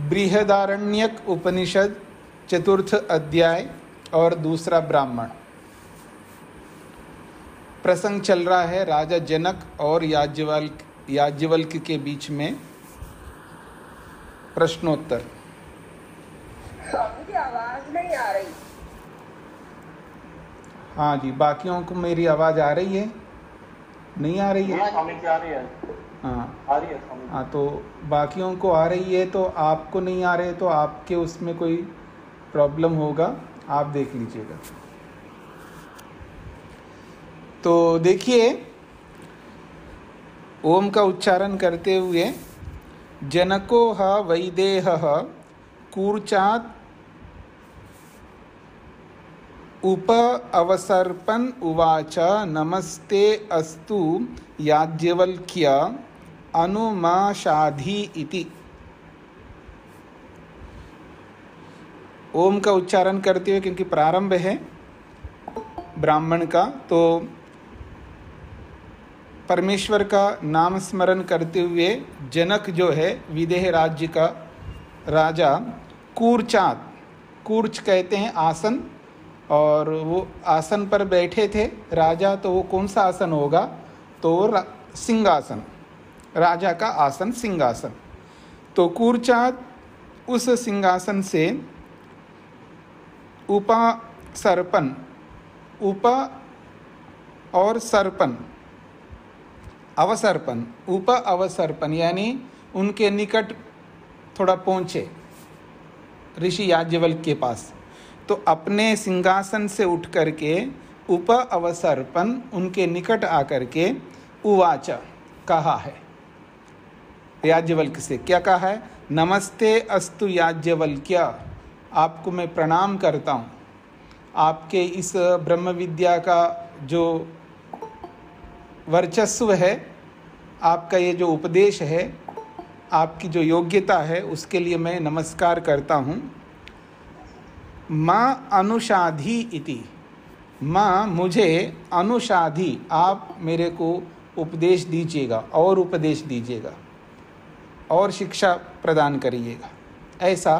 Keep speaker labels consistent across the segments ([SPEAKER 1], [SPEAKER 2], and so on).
[SPEAKER 1] बृहदारण्यक उपनिषद चतुर्थ अध्याय और दूसरा ब्राह्मण। प्रसंग चल रहा है राजा जनक और याज्ञवल्क्य के बीच में। प्रश्नोत्तर।
[SPEAKER 2] स्वामी की आवाज नहीं आ रही।
[SPEAKER 1] हाँ जी, बाकियों को मेरी आवाज आ रही है? नहीं आ रही है?
[SPEAKER 3] स्वामी की आ रही है।
[SPEAKER 1] हाँ
[SPEAKER 3] आ रही है स्वामी।
[SPEAKER 1] हाँ, तो बाकियों को आ रही है, तो आपको नहीं आ रहे तो आपके उसमें कोई प्रॉब्लम होगा, आप देख लीजिएगा। तो देखिए, ओम का उच्चारण करते हुए जनको ह वैदेहः कूर्चात् उप अवसर्पन् उवाच नमस्ते अस्तु याज्ञवल्क्य अनुमाशाधि इति। ओम का उच्चारण करते हुए, क्योंकि प्रारंभ है ब्राह्मण का, तो परमेश्वर का नाम स्मरण करते हुए जनक जो है विदेह राज्य का राजा, कूर्चात्, कूर्च कहते हैं आसन, और वो आसन पर बैठे थे राजा। तो वो कौन सा आसन होगा? तो सिंहासन, राजा का आसन सिंहासन। तो कूर्चात्, उस सिंहासन से उपा सर्पन, उपा और सर्पन, अवसर्पन, उप अवसर्पन यानी उनके निकट थोड़ा पहुँचे ऋषि याज्ञवल्क्य के पास। तो अपने सिंहासन से उठ करके उप अवसर्पन, उनके निकट आकर के उवाच, कहा है याज्ञवल्क्य से। क्या कहा है? नमस्ते अस्तु याज्ञवल्क्य, आपको मैं प्रणाम करता हूँ। आपके इस ब्रह्म विद्या का जो वर्चस्व है, आपका ये जो उपदेश है, आपकी जो योग्यता है, उसके लिए मैं नमस्कार करता हूँ। माँ अनुषाधि इति, माँ मुझे अनुषाधि, आप मेरे को उपदेश दीजिएगा और उपदेश दीजिएगा और शिक्षा प्रदान करिएगा। ऐसा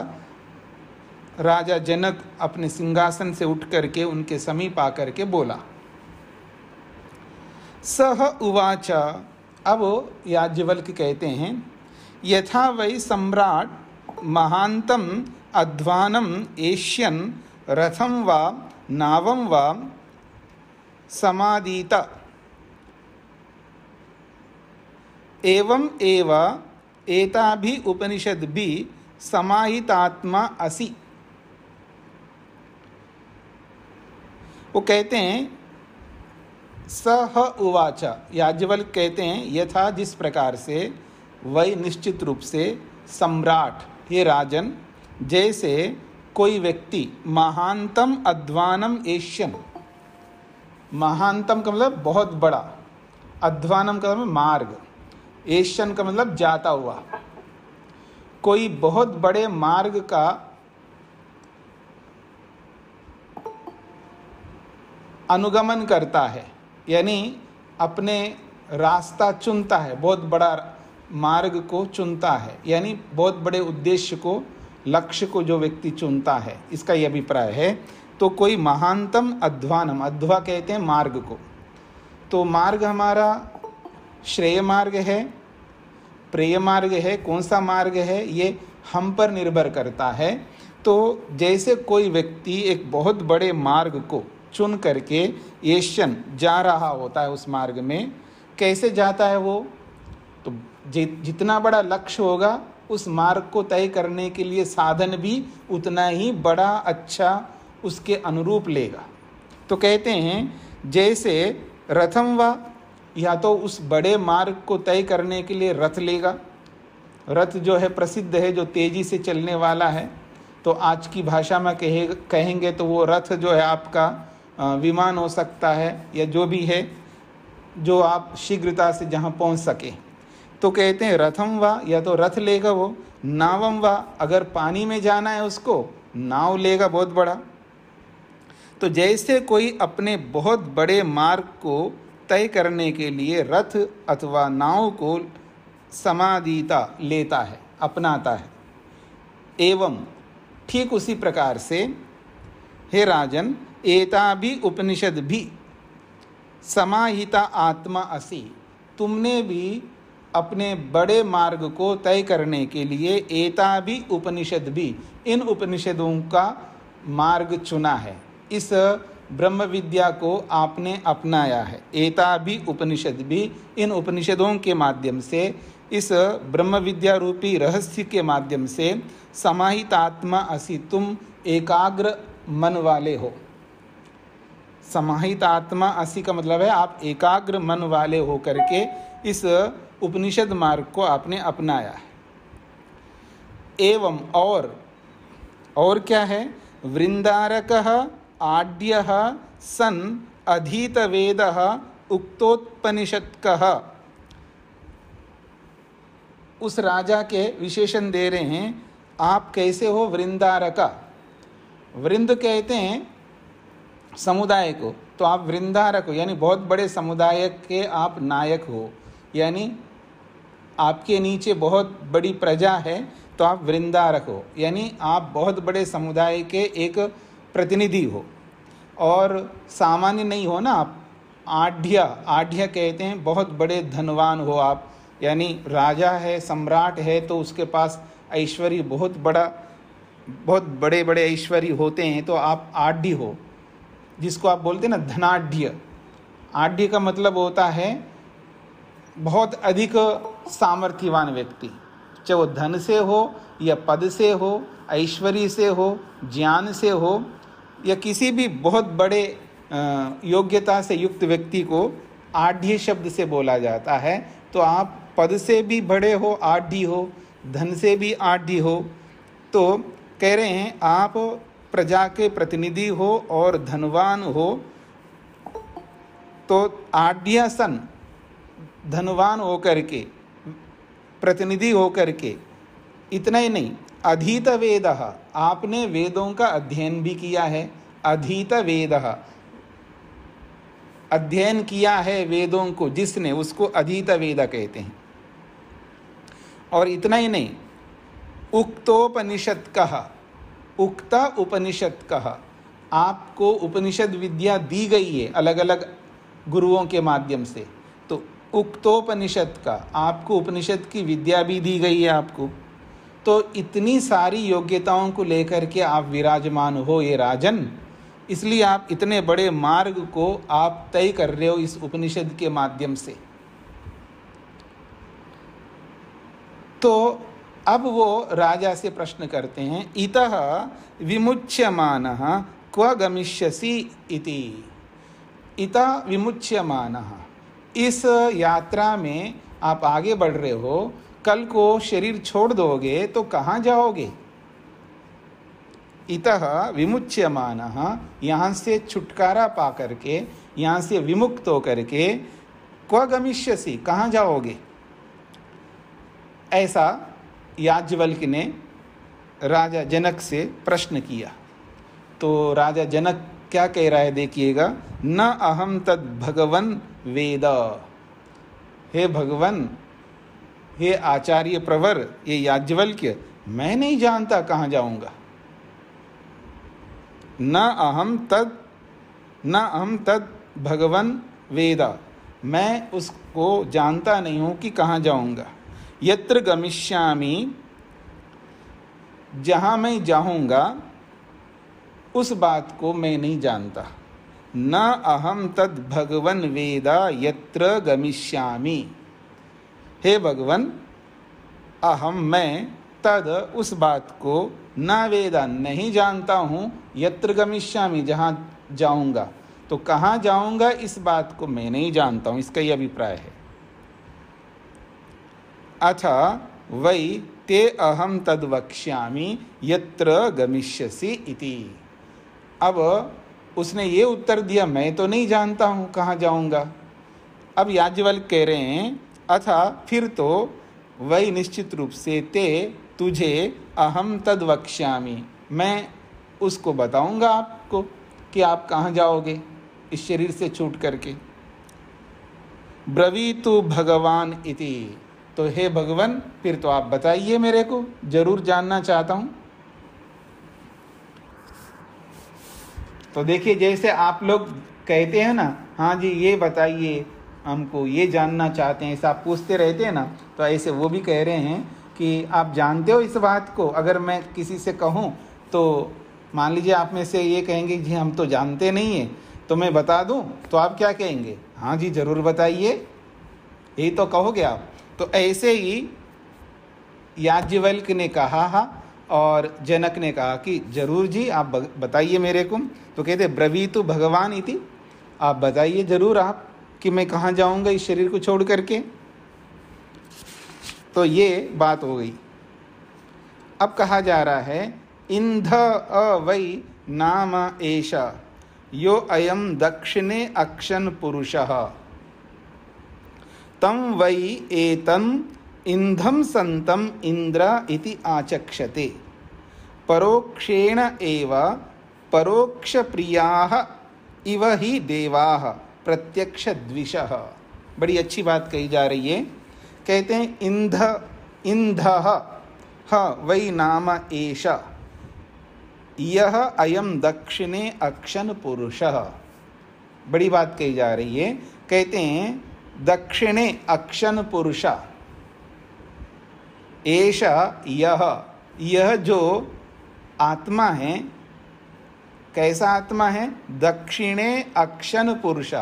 [SPEAKER 1] राजा जनक अपने सिंहासन से उठ करके उनके समीप आकर के बोला। सह उवाच, अब याज्ञवल्क्य कहते हैं, यथा वै सम्राट महांतम अध्वानम एष्यन रथम वा नावम वा समादीत एवं एव एताभि उपनिषद्भि समाहितात्मा असि। वो कहते हैं, सह उवाच, याज्ञवल्क्य कहते हैं, यथा जिस प्रकार से, वही निश्चित रूप से, सम्राट, ये राजन, जैसे कोई व्यक्ति महांतम अध्वानम एष्यन, महांतम का मतलब बहुत बड़ा, अध्वानम का मतलब मार्ग, एष्यन का मतलब जाता हुआ, कोई बहुत बड़े मार्ग का अनुगमन करता है, यानी अपने रास्ता चुनता है, बहुत बड़ा मार्ग को चुनता है, यानी बहुत बड़े उद्देश्य को, लक्ष्य को जो व्यक्ति चुनता है, इसका यह अभिप्राय है। तो कोई महानतम अध्वानम, अध्वा कहते हैं मार्ग को, तो मार्ग हमारा श्रेय मार्ग है, प्रेय मार्ग है, कौन सा मार्ग है ये हम पर निर्भर करता है। तो जैसे कोई व्यक्ति एक बहुत बड़े मार्ग को चुन करके एष्यन जा रहा होता है, उस मार्ग में कैसे जाता है वो, तो जितना बड़ा लक्ष्य होगा उस मार्ग को तय करने के लिए साधन भी उतना ही बड़ा अच्छा उसके अनुरूप लेगा। तो कहते हैं जैसे रथम वा, या तो उस बड़े मार्ग को तय करने के लिए रथ लेगा। रथ जो है प्रसिद्ध है, जो तेजी से चलने वाला है। तो आज की भाषा में कहेंगे तो वो रथ जो है आपका विमान हो सकता है, या जो भी है जो आप शीघ्रता से जहाँ पहुँच सके। तो कहते हैं रथम वा, या तो रथ लेगा वो। नावम वा, अगर पानी में जाना है उसको नाव लेगा बहुत बड़ा। तो जैसे कोई अपने बहुत बड़े मार्ग को तय करने के लिए रथ अथवा नाव को समादीता लेता है, अपनाता है। एवं ठीक उसी प्रकार से हे राजन, एता भी उपनिषद भी समाहिता आत्मा असि, तुमने भी अपने बड़े मार्ग को तय करने के लिए एता भी उपनिषद भी, इन उपनिषदों का मार्ग चुना है। इस ब्रह्म विद्या को आपने अपनाया है। एता भी उपनिषद भी, इन उपनिषदों के माध्यम से, इस ब्रह्म विद्या रूपी रहस्य के माध्यम से समाहित आत्मा असि, तुम एकाग्र मन वाले हो। समाहित आत्मा असि का मतलब है आप एकाग्र मन वाले हो करके इस उपनिषद मार्ग को आपने अपनाया है। एवं और क्या है, वृंदारकः आड्यः सन् अधीतवेदः उक्तोपनिषत्कः, उस राजा के विशेषण दे रहे हैं। आप कैसे हो वृंदारका, वृंद कहते हैं समुदाय को, तो आप वृंदारक हो, यानी बहुत बड़े समुदाय के आप नायक हो, यानी आपके नीचे बहुत बड़ी प्रजा है तो आप वृंदारक हो, यानी आप बहुत बड़े समुदाय के एक प्रतिनिधि हो। और सामान्य नहीं हो ना आप, आढ़्य कहते हैं बहुत बड़े धनवान हो आप, यानी राजा है, सम्राट है, तो उसके पास ऐश्वर्य बहुत बड़े बड़े ऐश्वर्य होते हैं, तो आप आढ़्य हो, जिसको आप बोलते हैं ना धनाढ़्य। आढ़्य का मतलब होता है बहुत अधिक सामर्थ्यवान व्यक्ति, चाहे वो धन से हो या पद से हो, ऐश्वर्य से हो, ज्ञान से हो, या किसी भी बहुत बड़े योग्यता से युक्त व्यक्ति को आढ़्य शब्द से बोला जाता है। तो आप पद से भी बड़े हो, आढ़्य हो, धन से भी आढ़्य हो। तो कह रहे हैं आप प्रजा के प्रतिनिधि हो और धनवान हो। तो आढ़्य सन, धनवान होकर के, प्रतिनिधि होकर के, इतना ही नहीं, अधीत वेदः, आपने वेदों का अध्ययन भी किया है। अधीत वेदः, अध्ययन किया है वेदों को जिसने, उसको अधीत वेद कहते हैं। और इतना ही नहीं, उक्तोपनिषद कहा, उक्त उपनिषद कहा, आपको उपनिषद विद्या दी गई है अलग अलग गुरुओं के माध्यम से। तो उक्तोपनिषद का, आपको उपनिषद की विद्या भी दी गई है आपको। तो इतनी सारी योग्यताओं को लेकर के आप विराजमान हो ये राजन, इसलिए आप इतने बड़े मार्ग को आप तय कर रहे हो इस उपनिषद के माध्यम से। तो अब वो राजा से प्रश्न करते हैं, इतः विमुच्यमानः क्व गमिष्यसि इति। इतः विमुच्यमानः, इस यात्रा में आप आगे बढ़ रहे हो, कल को शरीर छोड़ दोगे तो कहाँ जाओगे। इतः विमुच्यमानः, यहाँ से छुटकारा पा करके, यहाँ से विमुक्त होकर के, क्व गमिष्यसि, कहाँ जाओगे। ऐसा याज्ञवल्क्य ने राजा जनक से प्रश्न किया। तो राजा जनक क्या कह रहा है देखिएगा, न अहम तद भगवन वेद, हे भगवन, हे आचार्य प्रवर, ये याज्ञवल्क्य, मैं नहीं जानता कहाँ जाऊंगा। न अहम तद भगवन वेद, मैं उसको जानता नहीं हूँ कि कहाँ जाऊंगा। यत्र गमिष्यामि, जहाँ मैं जाऊंगा उस बात को मैं नहीं जानता। न अहम तद भगवन वेद यत्र गमिष्यामि, हे भगवन, अहम, मैं, तद उस बात को न वेदा नहीं जानता हूँ, यत्र गमिष्यामि जहाँ जाऊँगा, तो कहाँ जाऊँगा इस बात को मैं नहीं जानता हूँ, इसका ही अभिप्राय है। अथ वै ते अहम तद वक्ष्यामि यत्र गमिष्यसि इति। अब उसने ये उत्तर दिया, मैं तो नहीं जानता हूँ कहाँ जाऊँगा। अब याज्ञवल्क्य कह रहे हैं अथा फिर तो वही निश्चित रूप से ते तुझे अहम तद वक्ष्यामि, मैं उसको बताऊँगा आपको कि आप कहाँ जाओगे इस शरीर से छूट करके। ब्रवीतु भगवान इति, तो हे भगवान फिर तो आप बताइए मेरे को, जरूर जानना चाहता हूँ। तो देखिए जैसे आप लोग कहते हैं ना, हाँ जी ये बताइए हमको, ये जानना चाहते हैं, ऐसा आप पूछते रहते हैं ना, तो ऐसे वो भी कह रहे हैं कि आप जानते हो इस बात को। अगर मैं किसी से कहूँ तो मान लीजिए आप में से ये कहेंगे जी हम तो जानते नहीं हैं, तो मैं बता दूँ, तो आप क्या कहेंगे, हाँ जी ज़रूर बताइए, यही तो कहोगे आप। तो ऐसे ही याज्ञवल्क्य ने कहा और जनक ने कहा कि जरूर जी आप बताइए मेरे को। तो कहते ब्रवीतु भगवान इति, आप बताइए जरूर आप कि मैं कहाँ जाऊँगा इस शरीर को छोड़ करके। तो ये बात हो गई। अब कहा जा रहा है इंध वै नाम एष यो अयम दक्षिणे अक्षन पुरुषः तम वै एतम इंधम संतम इंद्र इति आचक्षते परोक्षेण एव परोक्ष प्रियाः इव ही देवाः प्रत्यक्ष द्विषः। बड़ी अच्छी बात कही जा रही है। कहते हैं इंधः वै नाम एष यह अयम दक्षिणे अक्षन पुरुषः। बड़ी बात कही जा रही है। कहते हैं दक्षिणे अक्षन पुरुष एष यह जो आत्मा है, कैसा आत्मा है, दक्षिणे अक्षन पुरुष,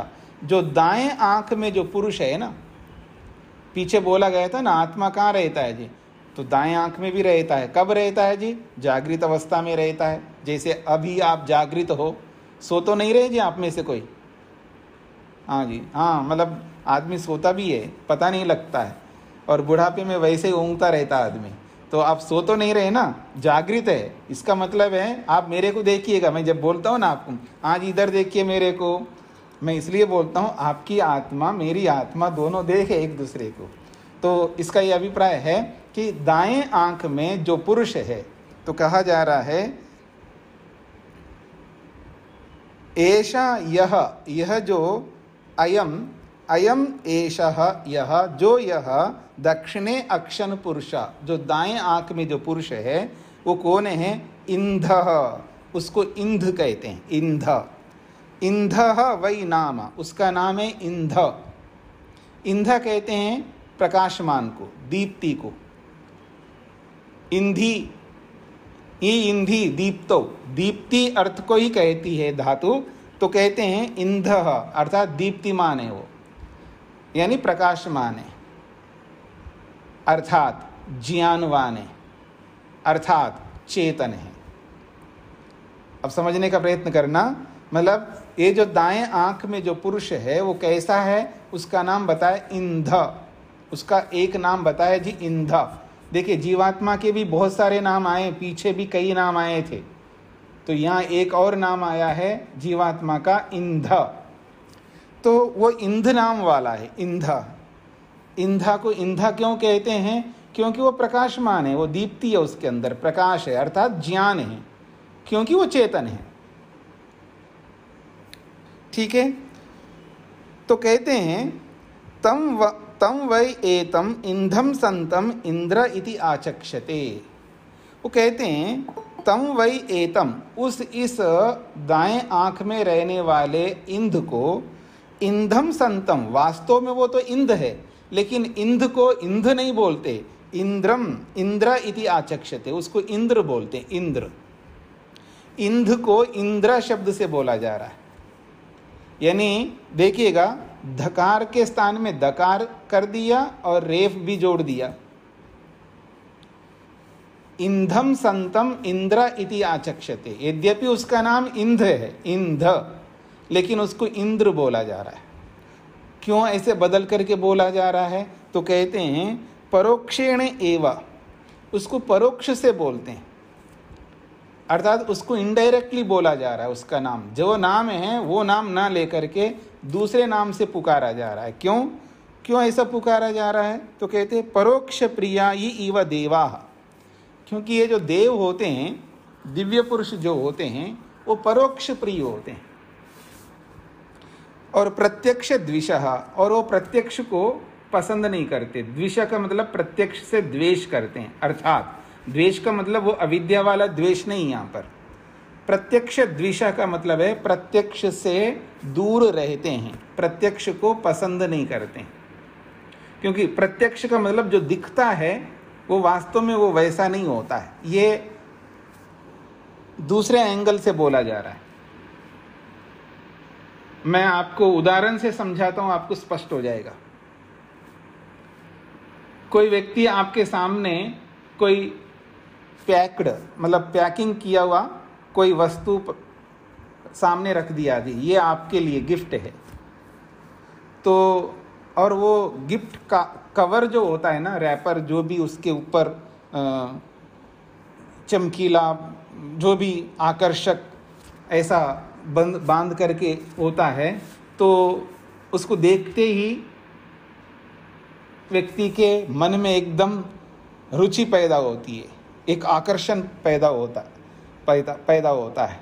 [SPEAKER 1] जो दाएं आंख में जो पुरुष है ना, पीछे बोला गया था ना आत्मा कहाँ रहता है जी, तो दाएं आंख में भी रहता है। कब रहता है जी, जागृत अवस्था में रहता है। जैसे अभी आप जागृत हो, सो तो नहीं रहे जी आप में से कोई, हाँ जी हाँ, मतलब आदमी सोता भी है पता नहीं लगता है, और बुढ़ापे में वैसे ही ऊँगता रहता आदमी। तो आप सो तो नहीं रहे ना, जागृत है। इसका मतलब है आप मेरे को देखिएगा, मैं जब बोलता हूँ ना आपको, आज इधर देखिए मेरे को, मैं इसलिए बोलता हूँ आपकी आत्मा मेरी आत्मा दोनों देखे एक दूसरे को। तो इसका ये अभिप्राय है कि दाएं आंख में जो पुरुष है, तो कहा जा रहा है ऐसा यह जो अयम एषः यह जो यह दक्षिणे अक्षन पुरुष, जो दाएं आंख में जो पुरुष है वो कौन है, इंधः, उसको इंध कहते हैं। इंधः वै नाम, उसका नाम है इंध। इंध कहते हैं प्रकाशमान को, दीप्ति को। इंधी, इंधी दीप्तो, दीप्ति अर्थ को ही कहती है धातु, तो कहते हैं इंधः अर्थात दीप्तिमान है वो, यानी प्रकाशमान है, अर्थात ज्ञानवान है, अर्थात चेतन है। अब समझने का प्रयत्न करना, मतलब ये जो दाएं आंख में जो पुरुष है वो कैसा है, उसका नाम बताए इंध, उसका एक नाम बताया जी इंध। देखिए जीवात्मा के भी बहुत सारे नाम आए, पीछे भी कई नाम आए थे, तो यहाँ एक और नाम आया है जीवात्मा का, इंध। तो वो इंध नाम वाला है, इंध। इंधा को इंधा क्यों कहते हैं, क्योंकि वो प्रकाशमान है, वो दीप्ति है, उसके अंदर प्रकाश है, अर्थात ज्ञान है, क्योंकि वो चेतन है। ठीक है, तो कहते हैं तम वै एतम इंधम संतम इंद्र इति आचक्षते। वो कहते हैं तम वै एतम, इस दाएं आंख में रहने वाले इंध को, इंधम संतम, वास्तव में वो तो इंध है, लेकिन इंध को इंध नहीं बोलते, इंद्र इति आचक्षते, उसको इंद्र बोलते हैं। इंध को इंद्र शब्द से बोला जा रहा है, यानी देखिएगा धकार के स्थान में दकार कर दिया और रेफ भी जोड़ दिया। इंधम संतम इंद्र इति आचक्षते। यद्यपि उसका नाम इंद्र है, इंध, लेकिन उसको इंद्र बोला जा रहा है। क्यों ऐसे बदल करके बोला जा रहा है? तो कहते हैं परोक्षेण एव, उसको परोक्ष से बोलते हैं, अर्थात उसको इनडायरेक्टली बोला जा रहा है। उसका नाम जो नाम है वो नाम ना लेकर के दूसरे नाम से पुकारा जा रहा है। क्यों क्यों ऐसा पुकारा जा रहा है? तो कहते हैं परोक्ष प्रिया इव देवा, क्योंकि ये जो देव होते हैं, दिव्य पुरुष जो होते हैं, वो परोक्ष प्रिय होते हैं। और प्रत्यक्ष द्विषः, और वो प्रत्यक्ष को पसंद नहीं करते। द्विष का मतलब प्रत्यक्ष से द्वेष करते हैं, अर्थात द्वेष का मतलब वो अविद्या वाला द्वेष नहीं। यहाँ पर प्रत्यक्ष द्विषा का मतलब है प्रत्यक्ष से दूर रहते हैं, प्रत्यक्ष को पसंद नहीं करते हैं। क्योंकि प्रत्यक्ष का मतलब जो दिखता है वो वास्तव में वो वैसा नहीं होता है। ये दूसरे एंगल से बोला जा रहा है। मैं आपको उदाहरण से समझाता हूं, आपको स्पष्ट हो जाएगा। कोई व्यक्ति आपके सामने कोई पैक्ड मतलब पैकिंग किया हुआ कोई वस्तु सामने रख दिया, ये आपके लिए गिफ्ट है। तो और वो गिफ्ट का कवर जो होता है ना, रैपर जो भी उसके ऊपर चमकीला जो भी आकर्षक ऐसा बांध करके होता है, तो उसको देखते ही व्यक्ति के मन में एकदम रुचि पैदा होती है, एक आकर्षण पैदा होता है,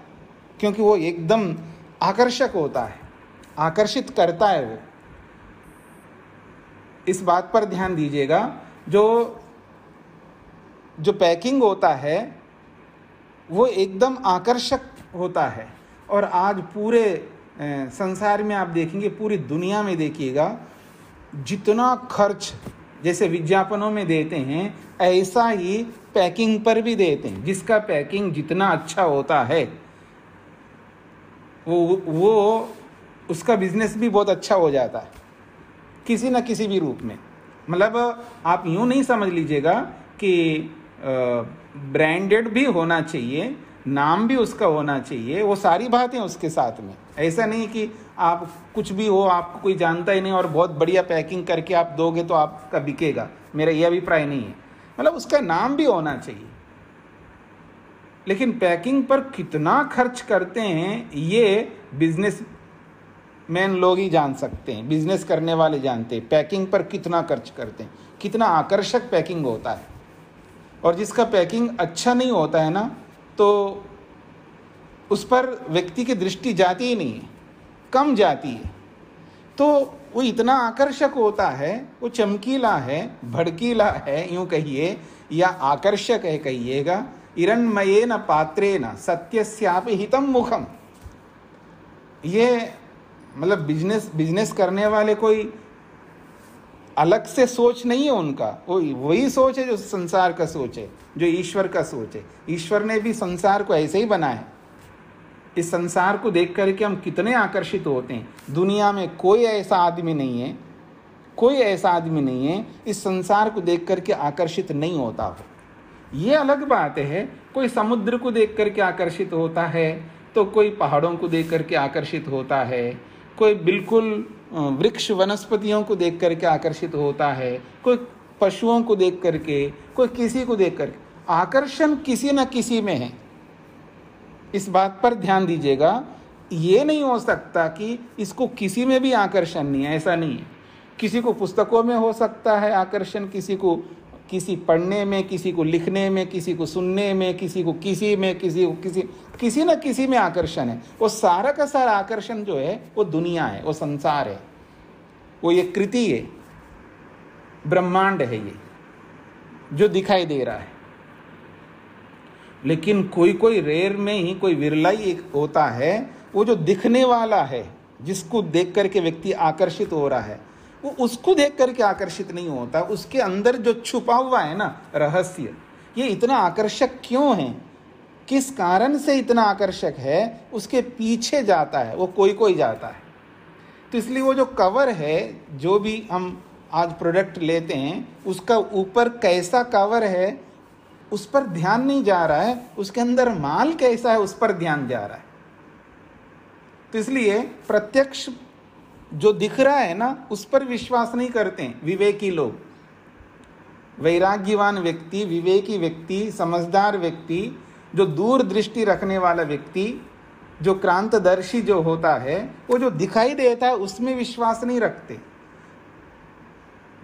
[SPEAKER 1] क्योंकि वो एकदम आकर्षक होता है, आकर्षित करता है वो। इस बात पर ध्यान दीजिएगा, जो पैकिंग होता है वो एकदम आकर्षक होता है। और आज पूरे संसार में आप देखेंगे, पूरी दुनिया में देखिएगा, जितना खर्च जैसे विज्ञापनों में देते हैं ऐसा ही पैकिंग पर भी देते हैं। जिसका पैकिंग जितना अच्छा होता है वो उसका बिजनेस भी बहुत अच्छा हो जाता है किसी न किसी भी रूप में। मतलब आप यूँ नहीं समझ लीजिएगा कि ब्रांडेड भी होना चाहिए, नाम भी उसका होना चाहिए, वो सारी बातें उसके साथ में। ऐसा नहीं कि आप कुछ भी हो, आपको कोई जानता ही नहीं और बहुत बढ़िया पैकिंग करके आप दोगे तो आपका बिकेगा, मेरा ये अभिप्राय नहीं है। मतलब उसका नाम भी होना चाहिए, लेकिन पैकिंग पर कितना खर्च करते हैं ये बिजनेस मैन लोग ही जान सकते हैं, बिजनेस करने वाले जानते हैं पैकिंग पर कितना खर्च करते हैं, कितना आकर्षक पैकिंग होता है। और जिसका पैकिंग अच्छा नहीं होता है ना, तो उस पर व्यक्ति की दृष्टि जाती ही नहीं है, कम जाती है। तो वो इतना आकर्षक होता है, वो चमकीला है, भड़कीला है यूँ कहिए, या आकर्षक है कहिएगा। हिरण्मयेन पात्रेण सत्यस्यापि हितं मुखम। ये मतलब बिजनेस करने वाले कोई अलग से सोच नहीं है उनका, वो वही सोच है जो संसार का सोच है, जो ईश्वर का सोच है। ईश्वर ने भी संसार को ऐसे ही बनाया है। इस संसार को देख करके हम कितने आकर्षित होते हैं। दुनिया में कोई ऐसा आदमी नहीं है, कोई ऐसा आदमी नहीं है इस संसार को देख करके आकर्षित नहीं होता हो। ये अलग बात है, कोई समुद्र को देख करके आकर्षित होता है, तो कोई पहाड़ों को देख करके आकर्षित होता है, कोई बिल्कुल वृक्ष वनस्पतियों को देख करके आकर्षित होता है, कोई पशुओं को देख करके, कोई किसी को देख करके। आकर्षण किसी न किसी में है, इस बात पर ध्यान दीजिएगा। ये नहीं हो सकता कि इसको किसी में भी आकर्षण नहीं है, ऐसा नहीं है। किसी को पुस्तकों में हो सकता है आकर्षण, किसी को किसी पढ़ने में, किसी को लिखने में, किसी को सुनने में, किसी को किसी में, किसी न किसी में आकर्षण है। वो सारा का सारा आकर्षण जो है वो दुनिया है, वो संसार है, वो ये कृति है, ब्रह्मांड है, ये जो दिखाई दे रहा है। लेकिन कोई रेयर में ही, कोई विरला ही एक होता है, वो जो दिखने वाला है, जिसको देख करके व्यक्ति आकर्षित हो रहा है, वो उसको देख करके आकर्षित नहीं होता। उसके अंदर जो छुपा हुआ है ना रहस्य, ये इतना आकर्षक क्यों है, किस कारण से इतना आकर्षक है, उसके पीछे जाता है वो, कोई जाता है। तो इसलिए वो जो कवर है, जो भी हम आज प्रोडक्ट लेते हैं, उसका ऊपर कैसा कवर है उस पर ध्यान नहीं जा रहा है, उसके अंदर माल कैसा है उस पर ध्यान जा रहा है। तो इसलिए प्रत्यक्ष जो दिख रहा है ना, उस पर विश्वास नहीं करते हैं विवेकी लोग। वैराग्यवान व्यक्ति, विवेकी व्यक्ति, समझदार व्यक्ति, जो दूर दृष्टि रखने वाला व्यक्ति, जो क्रांतदर्शी जो होता है, वो जो दिखाई देता है उसमें विश्वास नहीं रखते।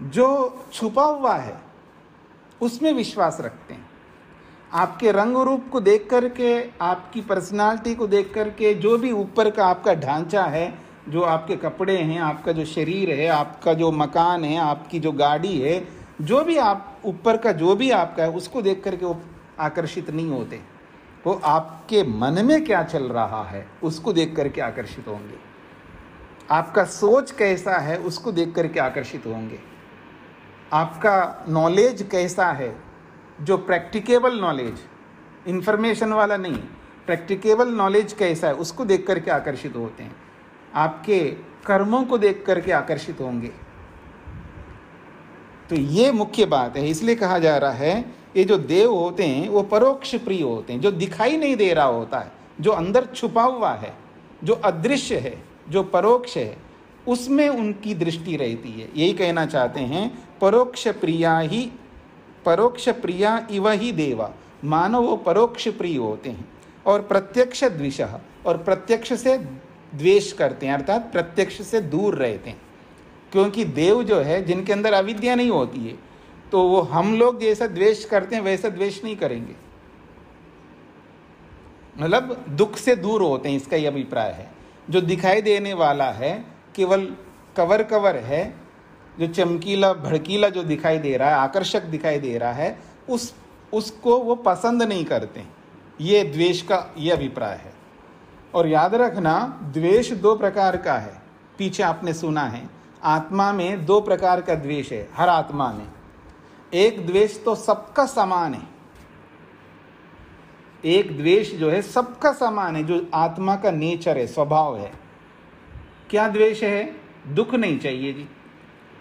[SPEAKER 1] जो छुपा हुआ है उसमें विश्वास रखते हैं। आपके रंग रूप को देख करके, आपकी पर्सनालिटी को देख करके, जो भी ऊपर का आपका ढांचा है, जो आपके कपड़े हैं, आपका जो शरीर है, आपका जो मकान है, आपकी जो गाड़ी है, जो भी आप ऊपर का जो भी आपका है, उसको देख करके वो आकर्षित नहीं होते। वो आपके मन में क्या चल रहा है उसको देख करके आकर्षित होंगे। आपका सोच कैसा है उसको देख करके आकर्षित होंगे। आपका नॉलेज कैसा है, जो प्रैक्टिकेबल नॉलेज, इंफॉर्मेशन वाला नहीं, प्रैक्टिकेबल नॉलेज कैसा है उसको देख करके आकर्षित होते हैं। आपके कर्मों को देख करके आकर्षित होंगे। तो ये मुख्य बात है। इसलिए कहा जा रहा है ये जो देव होते हैं वो परोक्ष प्रिय होते हैं, जो दिखाई नहीं दे रहा होता है, जो अंदर छुपा हुआ है, जो अदृश्य है, जो परोक्ष है, उसमें उनकी दृष्टि रहती है। यही कहना चाहते हैं, परोक्ष प्रिया इव ही देवा, मानो वो परोक्ष प्रिय होते हैं। और प्रत्यक्ष द्विषः, और प्रत्यक्ष से द्वेष करते हैं, अर्थात प्रत्यक्ष से दूर रहते हैं। क्योंकि देव जो है, जिनके अंदर अविद्या नहीं होती है, तो वो हम लोग जैसा द्वेष करते हैं वैसा द्वेष नहीं करेंगे। मतलब दुख से दूर होते हैं, इसका ये अभिप्राय है। जो दिखाई देने वाला है केवल कवर है, जो चमकीला भड़कीला जो दिखाई दे रहा है, आकर्षक दिखाई दे रहा है, उसको वो पसंद नहीं करते। ये द्वेष का ये अभिप्राय है। और याद रखना, द्वेष दो प्रकार का है। पीछे आपने सुना है, आत्मा में दो प्रकार का द्वेष है, हर आत्मा में। एक द्वेष तो सबका समान है, एक द्वेष जो है सबका समान है, जो आत्मा का नेचर है, स्वभाव है। क्या द्वेष है? दुख नहीं चाहिए जी,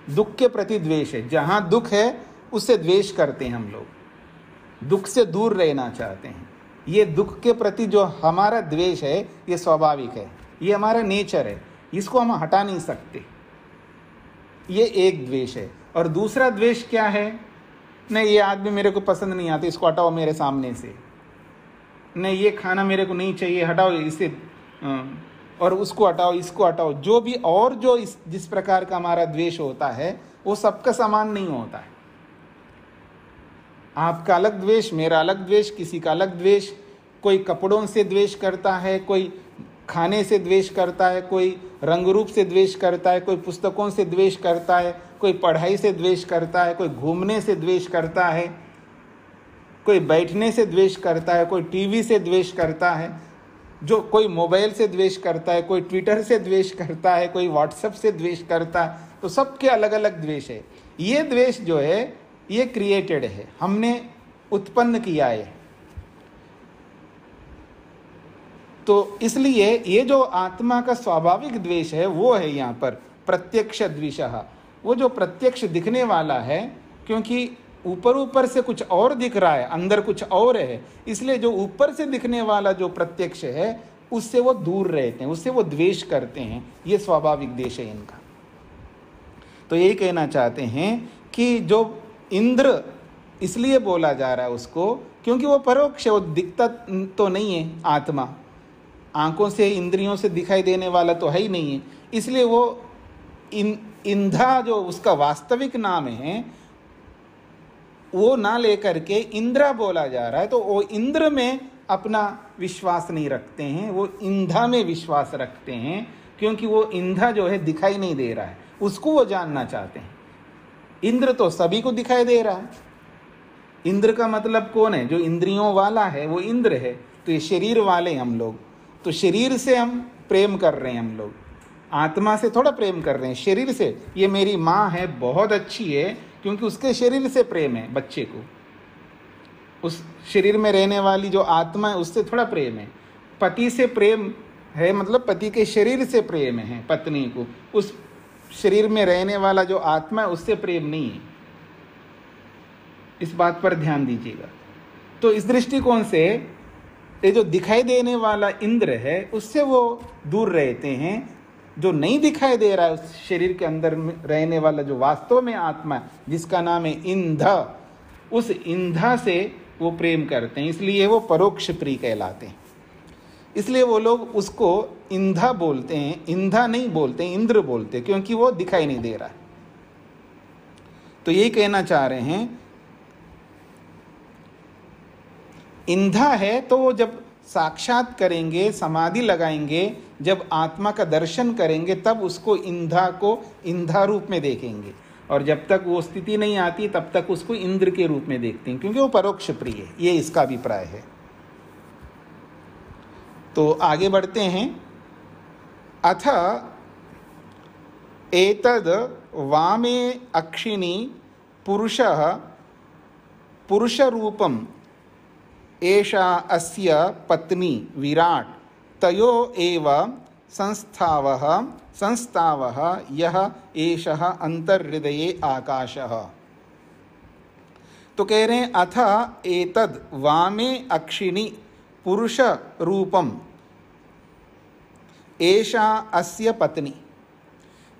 [SPEAKER 1] दुख के प्रति द्वेष है। जहां दुख है उससे द्वेष करते हैं हम लोग, दुख से दूर रहना चाहते हैं। ये दुख के प्रति जो हमारा द्वेष है ये स्वाभाविक है, ये हमारा नेचर है, इसको हम हटा नहीं सकते। ये एक द्वेष है। और दूसरा द्वेष क्या है? नहीं, ये आदमी मेरे को पसंद नहीं आता, इसको हटाओ मेरे सामने से। नहीं, ये खाना मेरे को नहीं चाहिए, हटाओ इसे, और उसको हटाओ, इसको हटाओ। जो भी और जो जिस प्रकार का हमारा द्वेष होता है वो सबका समान नहीं होता है। आपका अलग द्वेष, मेरा अलग द्वेष, किसी का अलग द्वेष। कोई कपड़ों से द्वेष करता है, कोई खाने से द्वेष करता है, कोई रंग रूप से द्वेष करता है, कोई पुस्तकों से द्वेष करता है, कोई पढ़ाई से द्वेष करता है, कोई घूमने से द्वेष करता है, कोई बैठने से द्वेष करता है, कोई टीवी से द्वेष करता है, जो कोई मोबाइल से द्वेष करता है, कोई ट्विटर से द्वेष करता है, कोई व्हाट्सएप से द्वेष करता है। तो सबके अलग अलग द्वेष है। ये द्वेष जो है ये क्रिएटेड है, हमने उत्पन्न किया है। तो इसलिए ये जो आत्मा का स्वाभाविक द्वेष है वो है यहाँ पर प्रत्यक्ष द्विषः। वो जो प्रत्यक्ष दिखने वाला है, क्योंकि ऊपर ऊपर से कुछ और दिख रहा है, अंदर कुछ और है, इसलिए जो ऊपर से दिखने वाला जो प्रत्यक्ष है उससे वो दूर रहते हैं, उससे वो द्वेष करते हैं। ये स्वाभाविक द्वेष है इनका। तो यही कहना चाहते हैं कि जो इंद्र इसलिए बोला जा रहा है उसको, क्योंकि वो परोक्ष है, वो दिखता तो नहीं है। आत्मा आंखों से, इंद्रियों से दिखाई देने वाला तो है ही नहीं है, इसलिए वो इंद्रा जो उसका वास्तविक नाम है वो ना लेकर के इंद्रा बोला जा रहा है। तो वो इंद्र में अपना विश्वास नहीं रखते हैं, वो इंधा में विश्वास रखते हैं, क्योंकि वो इंधा जो है दिखाई नहीं दे रहा है, उसको वो जानना चाहते हैं। इंद्र तो सभी को दिखाई दे रहा है। इंद्र का मतलब कौन है? जो इंद्रियों वाला है वो इंद्र है। तो ये शरीर वाले हम लोग, तो शरीर से हम प्रेम कर रहे हैं, हम लोग आत्मा से थोड़ा प्रेम कर रहे हैं, शरीर से। ये मेरी माँ है, बहुत अच्छी है, क्योंकि उसके शरीर से प्रेम है बच्चे को। उस शरीर में रहने वाली जो आत्मा है उससे थोड़ा प्रेम है। पति से प्रेम है, मतलब पति के शरीर से प्रेम है पत्नी को। उस शरीर में रहने वाला जो आत्मा है उससे प्रेम नहीं है। इस बात पर ध्यान दीजिएगा। तो इस दृष्टिकोण से ये जो दिखाई देने वाला इंद्र है उससे वो दूर रहते हैं। जो नहीं दिखाई दे रहा है उस शरीर के अंदर में रहने वाला जो वास्तव में आत्मा है, जिसका नाम है इंद्र, उस इंद्र से वो प्रेम करते हैं, इसलिए वो परोक्ष प्रिय कहलाते हैं। इसलिए वो लोग उसको इंद्र बोलते हैं, इंद्र नहीं बोलते, इंद्र बोलते हैं, क्योंकि वो दिखाई नहीं दे रहा है। तो यही कहना चाह रहे हैं, इंद्र है तो वो जब साक्षात करेंगे, समाधि लगाएंगे, जब आत्मा का दर्शन करेंगे, तब उसको इंद्र को इंद्र रूप में देखेंगे। और जब तक वो स्थिति नहीं आती तब तक उसको इंद्र के रूप में देखते हैं, क्योंकि वो परोक्ष प्रिय है। ये इसका अभिप्राय है। तो आगे बढ़ते हैं। अथ एतद वामे अक्षिणी पुरुषः पुरुषरूपम एषा अस्य पत्नी विराट तयो एव संस्थावः यह एषः अंतर्हृदये आकाशः। तो कह रहे हैं अथ एतद वामे अक्षिणी पुरुष रूपम एषा अस्य पत्नी।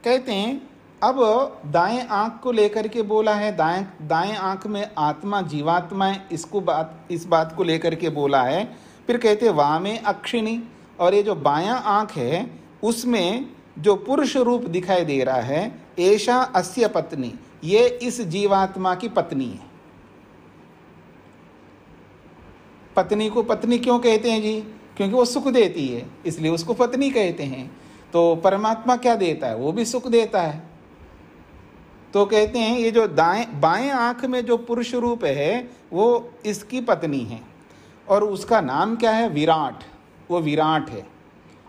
[SPEAKER 1] कहते हैं अब दाएं आंख को लेकर के बोला है, दाएं आंख में आत्मा जीवात्मा है, इस बात को लेकर के बोला है। फिर कहते हैं वामे अक्षिणी, और ये जो बायां आंख है उसमें जो पुरुष रूप दिखाई दे रहा है, एषा अस्य पत्नी, ये इस जीवात्मा की पत्नी है। पत्नी को पत्नी क्यों कहते हैं जी? क्योंकि वो सुख देती है, इसलिए उसको पत्नी कहते हैं। तो परमात्मा क्या देता है? वो भी सुख देता है। तो कहते हैं ये जो बाएं आंख में जो पुरुष रूप है वो इसकी पत्नी है, और उसका नाम क्या है? विराट। वो विराट है।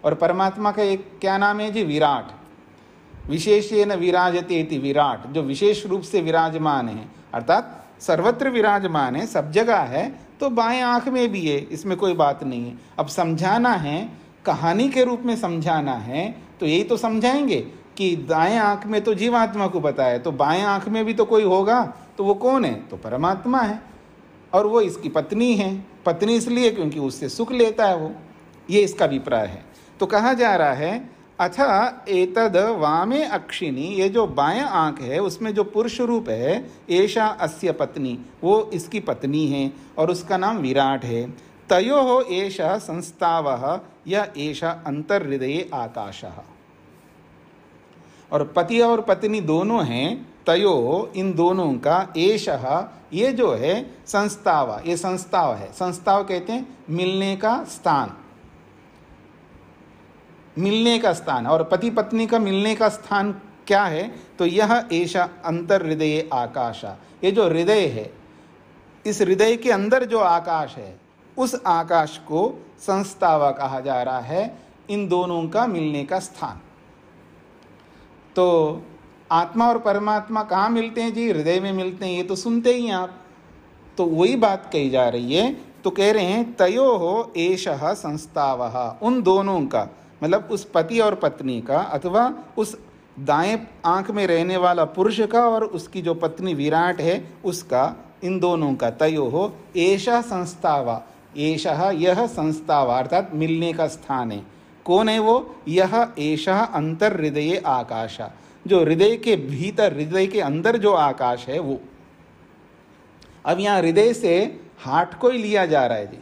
[SPEAKER 1] और परमात्मा का एक क्या नाम है जी? विराट। विशेषेण विराजते इति विराट, जो विशेष रूप से विराजमान है, अर्थात सर्वत्र विराजमान है, सब जगह है। तो बाएं आंख में भी है, इसमें कोई बात नहीं है। अब समझाना है, कहानी के रूप में समझाना है, तो यही तो समझाएंगे कि दाएं आंख में तो जीवात्मा को पता है, तो बाएं आंख में भी तो कोई होगा, तो वो कौन है? तो परमात्मा है, और वो इसकी पत्नी है। पत्नी इसलिए क्योंकि उससे सुख लेता है वो। ये इसका अभिप्राय है। तो कहा जा रहा है अथ एतद वामे अक्षिणी, ये जो बायां आंख है उसमें जो पुरुष रूप है, एषा अस्य पत्नी, वो इसकी पत्नी है, और उसका नाम विराट है। तयोः एषः संस्थावः या एषा अंतर्हृदये आकाशः। और पति और पत्नी दोनों हैं, तयो, इन दोनों का, एषः, ये जो है, संस्थाव, ये संस्थाव है। संस्थाव कहते हैं मिलने का स्थान, मिलने का स्थान। और पति पत्नी का मिलने का स्थान क्या है? तो यह एषा अंतर्हृदये आकाश, ये जो हृदय है, इस हृदय के अंदर जो आकाश है, उस आकाश को संस्थावा कहा जा रहा है, इन दोनों का मिलने का स्थान। तो आत्मा और परमात्मा कहाँ मिलते हैं जी? हृदय में मिलते हैं। ये तो सुनते ही आप। तो वही बात कही जा रही है। तो कह रहे हैं तयोः एषः संस्थावः, उन दोनों का, मतलब उस पति और पत्नी का, अथवा उस दाएं आंख में रहने वाला पुरुष का और उसकी जो पत्नी विराट है उसका, इन दोनों का, तयोः एषः संस्थावा, एषः, यह संस्थावा, अर्थात मिलने का स्थान है। कौन है वो? यह एषः अंतर्हृदये आकाश, जो हृदय के भीतर, हृदय के अंदर जो आकाश है वो। अब यहाँ हृदय से हार्ट को ही लिया जा रहा है जी।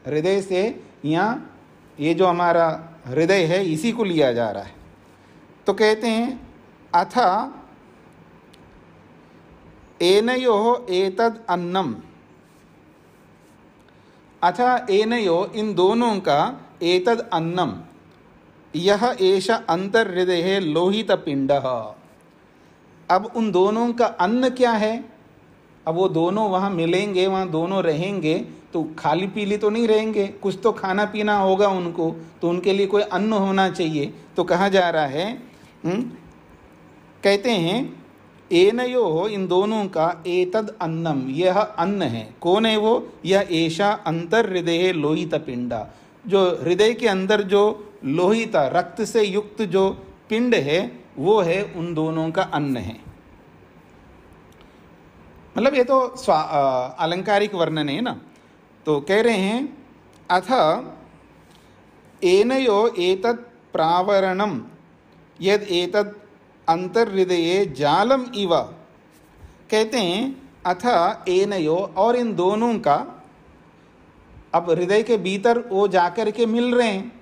[SPEAKER 1] हृदय से यहाँ ये जो हमारा हृदय है इसी को लिया जा रहा है। तो कहते हैं अथ एनयोः एतद अन्नम, अथ एनयोः, इन दोनों का, एतद अन्नम, यह एष अंतर्हृदये लोहित पिंडः। अब उन दोनों का अन्न क्या है? अब वो दोनों वहाँ मिलेंगे, वहाँ दोनों रहेंगे, तो खाली पीली तो नहीं रहेंगे, कुछ तो खाना पीना होगा उनको, तो उनके लिए कोई अन्न होना चाहिए। तो कहा जा रहा है, कहते हैं एनयोः, इन दोनों का, एतद अन्नम, यह अन्न है। कौन है वो? यह एषा अंतर्हृदये लोहित पिंडा, जो हृदय के अंदर जो लोहित, रक्त से युक्त जो पिंड है, वो है उन दोनों का अन्न है। मतलब ये तो अलंकारिक वर्णन है ना। तो कह रहे हैं अथ एनयो एतत् प्रावरणम यद एतत् अंतर्हृदये जालम इव। कहते हैं अथ एनयो, और इन दोनों का, अब हृदय के भीतर वो जाकर के मिल रहे हैं,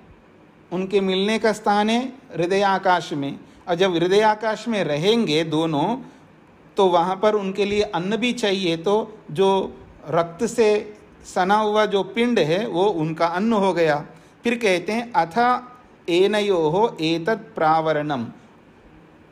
[SPEAKER 1] उनके मिलने का स्थान है हृदय आकाश में। और जब हृदय आकाश में रहेंगे दोनों, तो वहाँ पर उनके लिए अन्न भी चाहिए, तो जो रक्त से सना हुआ जो पिंड है वो उनका अन्न हो गया। फिर कहते हैं अथ एनयोः एतत् प्रावरणम,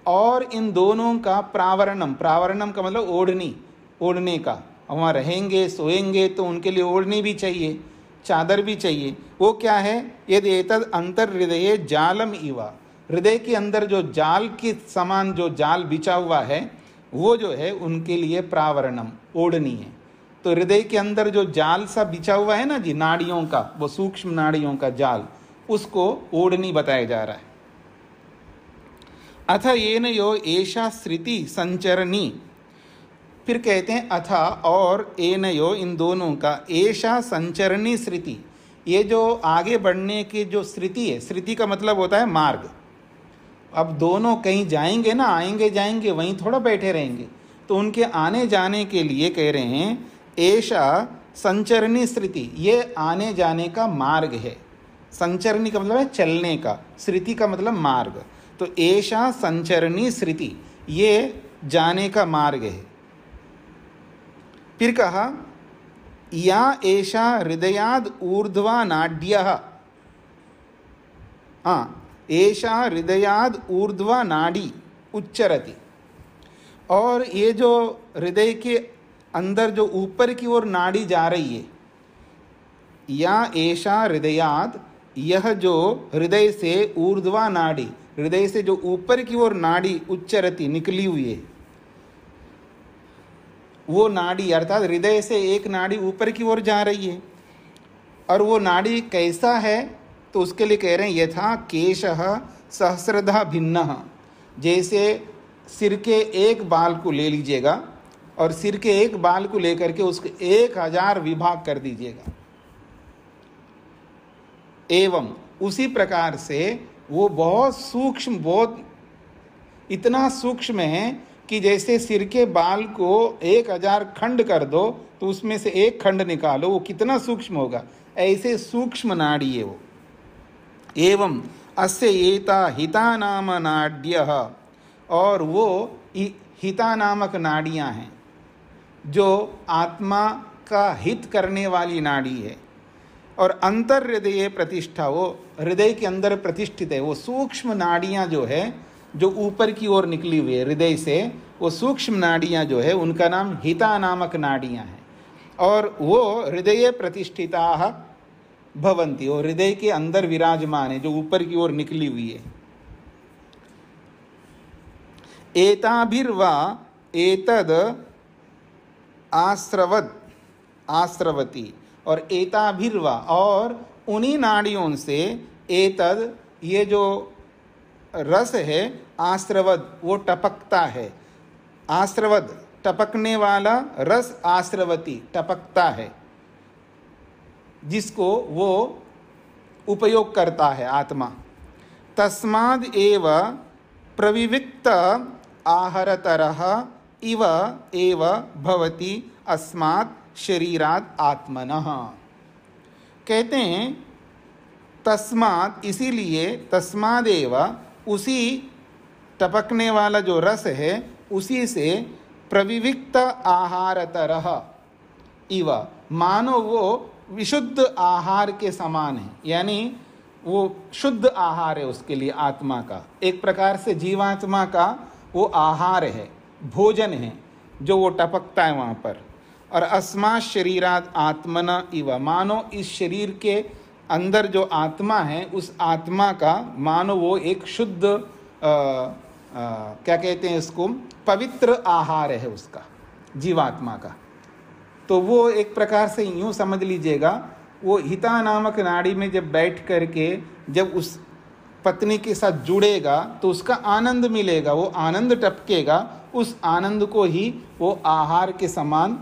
[SPEAKER 1] और इन दोनों का प्रावरणम, प्रावरणम का मतलब ओढ़नी, ओढ़ने का। वहाँ रहेंगे सोएंगे तो उनके लिए ओढ़नी भी चाहिए, चादर भी चाहिए। वो क्या है? यदि एतद अंतर हृदय जालम इवा, हृदय के अंदर जो जाल के समान जो जाल बिछा हुआ है वो जो है उनके लिए प्रावरणम, ओढ़नी है। तो हृदय के अंदर जो जाल सा बिछा हुआ है ना जी, नाड़ियों का, वो सूक्ष्म नाड़ियों का जाल, उसको ओढ़नी बताया जा रहा है। अथ एनयो एषा श्रुति संचरणी। फिर कहते हैं अथ, और एनयो, इन दोनों का, एषा संचरणी श्रुति, ये जो आगे बढ़ने की जो श्रुति है, श्रुति का मतलब होता है मार्ग। अब दोनों कहीं जाएंगे ना, आएंगे जाएंगे, वहीं थोड़ा बैठे रहेंगे, तो उनके आने जाने के लिए कह रहे हैं एषा संचरणी श्रुति, ये आने जाने का मार्ग है। संचरणी का मतलब है चलने का, श्रुति का मतलब मार्ग। तो एषा संचरणी श्रुति, ये जाने का मार्ग है। फिर कहा या एषा हृदयाद ऊर्ध्वा नाड्यः, एषा हृदयाद ऊर्ध्वा नाड़ी उच्चरति, और ये जो हृदय के अंदर जो ऊपर की ओर नाड़ी जा रही है, या एषा हृदयाद, यह जो हृदय से ऊर्ध्वा नाड़ी, हृदय से जो ऊपर की ओर नाड़ी उच्चरति, निकली हुई है, वो नाड़ी, अर्थात हृदय से एक नाड़ी ऊपर की ओर जा रही है। और वो नाड़ी कैसा है? तो उसके लिए कह रहे हैं यथा केशः सहस्रधा भिन्नः, जैसे सिर के एक बाल को ले लीजिएगा और सिर के एक बाल को लेकर के उसके 1000 विभाग कर दीजिएगा, एवं उसी प्रकार से वो बहुत सूक्ष्म, बहुत इतना सूक्ष्म है कि जैसे सिर के बाल को 1000 खंड कर दो तो उसमें से एक खंड निकालो, वो कितना सूक्ष्म होगा, ऐसे सूक्ष्म नाड़ी है वो। एवं अस्य एता हिता नाम नाड्यः, और वो हिता नामक नाड़ियाँ हैं जो आत्मा का हित करने वाली नाड़ी है। और अंतर हृदय प्रतिष्ठा, वो हृदय के अंदर प्रतिष्ठित है। वो सूक्ष्म नाड़ियाँ जो है, जो ऊपर की ओर निकली हुई है हृदय से, वो सूक्ष्म नाड़ियाँ जो है उनका नाम हिता नामक नाड़ियाँ हैं। और वो हृदय प्रतिष्ठिता भवंती, वो हृदय के अंदर विराजमान है, जो ऊपर की ओर निकली हुई है। एताभिर्वा एतद आस्रवती, और एताभिर्वा, और उन्हीं नाड़ियों से, एतद, ये जो रस है, आस्रवद, वो टपकता है। आस्रवद, टपकने वाला रस, आस्रवती, टपकता है, जिसको वो उपयोग करता है आत्मा। तस्माद् एव प्रविविक्त आहरतरः इव एव भवति अस्मात् शरीरात् आत्मनः। कहते हैं तस्मात्, इसीलिए, तस्मादेव, उसी टपकने वाला जो रस है उसी से, प्रविविक्त आहारतरः इव, मानो वो विशुद्ध आहार के समान है, यानी वो शुद्ध आहार है उसके लिए आत्मा का। एक प्रकार से जीवात्मा का वो आहार है, भोजन है, जो वो टपकता है वहाँ पर। और अस्मा शरीरात आत्मना इव, मानो इस शरीर के अंदर जो आत्मा है, उस आत्मा का मानो वो एक शुद्ध क्या कहते हैं इसको, पवित्र आहार है उसका, जीवात्मा का। तो वो एक प्रकार से यूँ समझ लीजिएगा, वो हिता नामक नाड़ी में जब बैठ करके जब उस पत्नी के साथ जुड़ेगा तो उसका आनंद मिलेगा, वो आनंद टपकेगा, उस आनंद को ही वो आहार के समान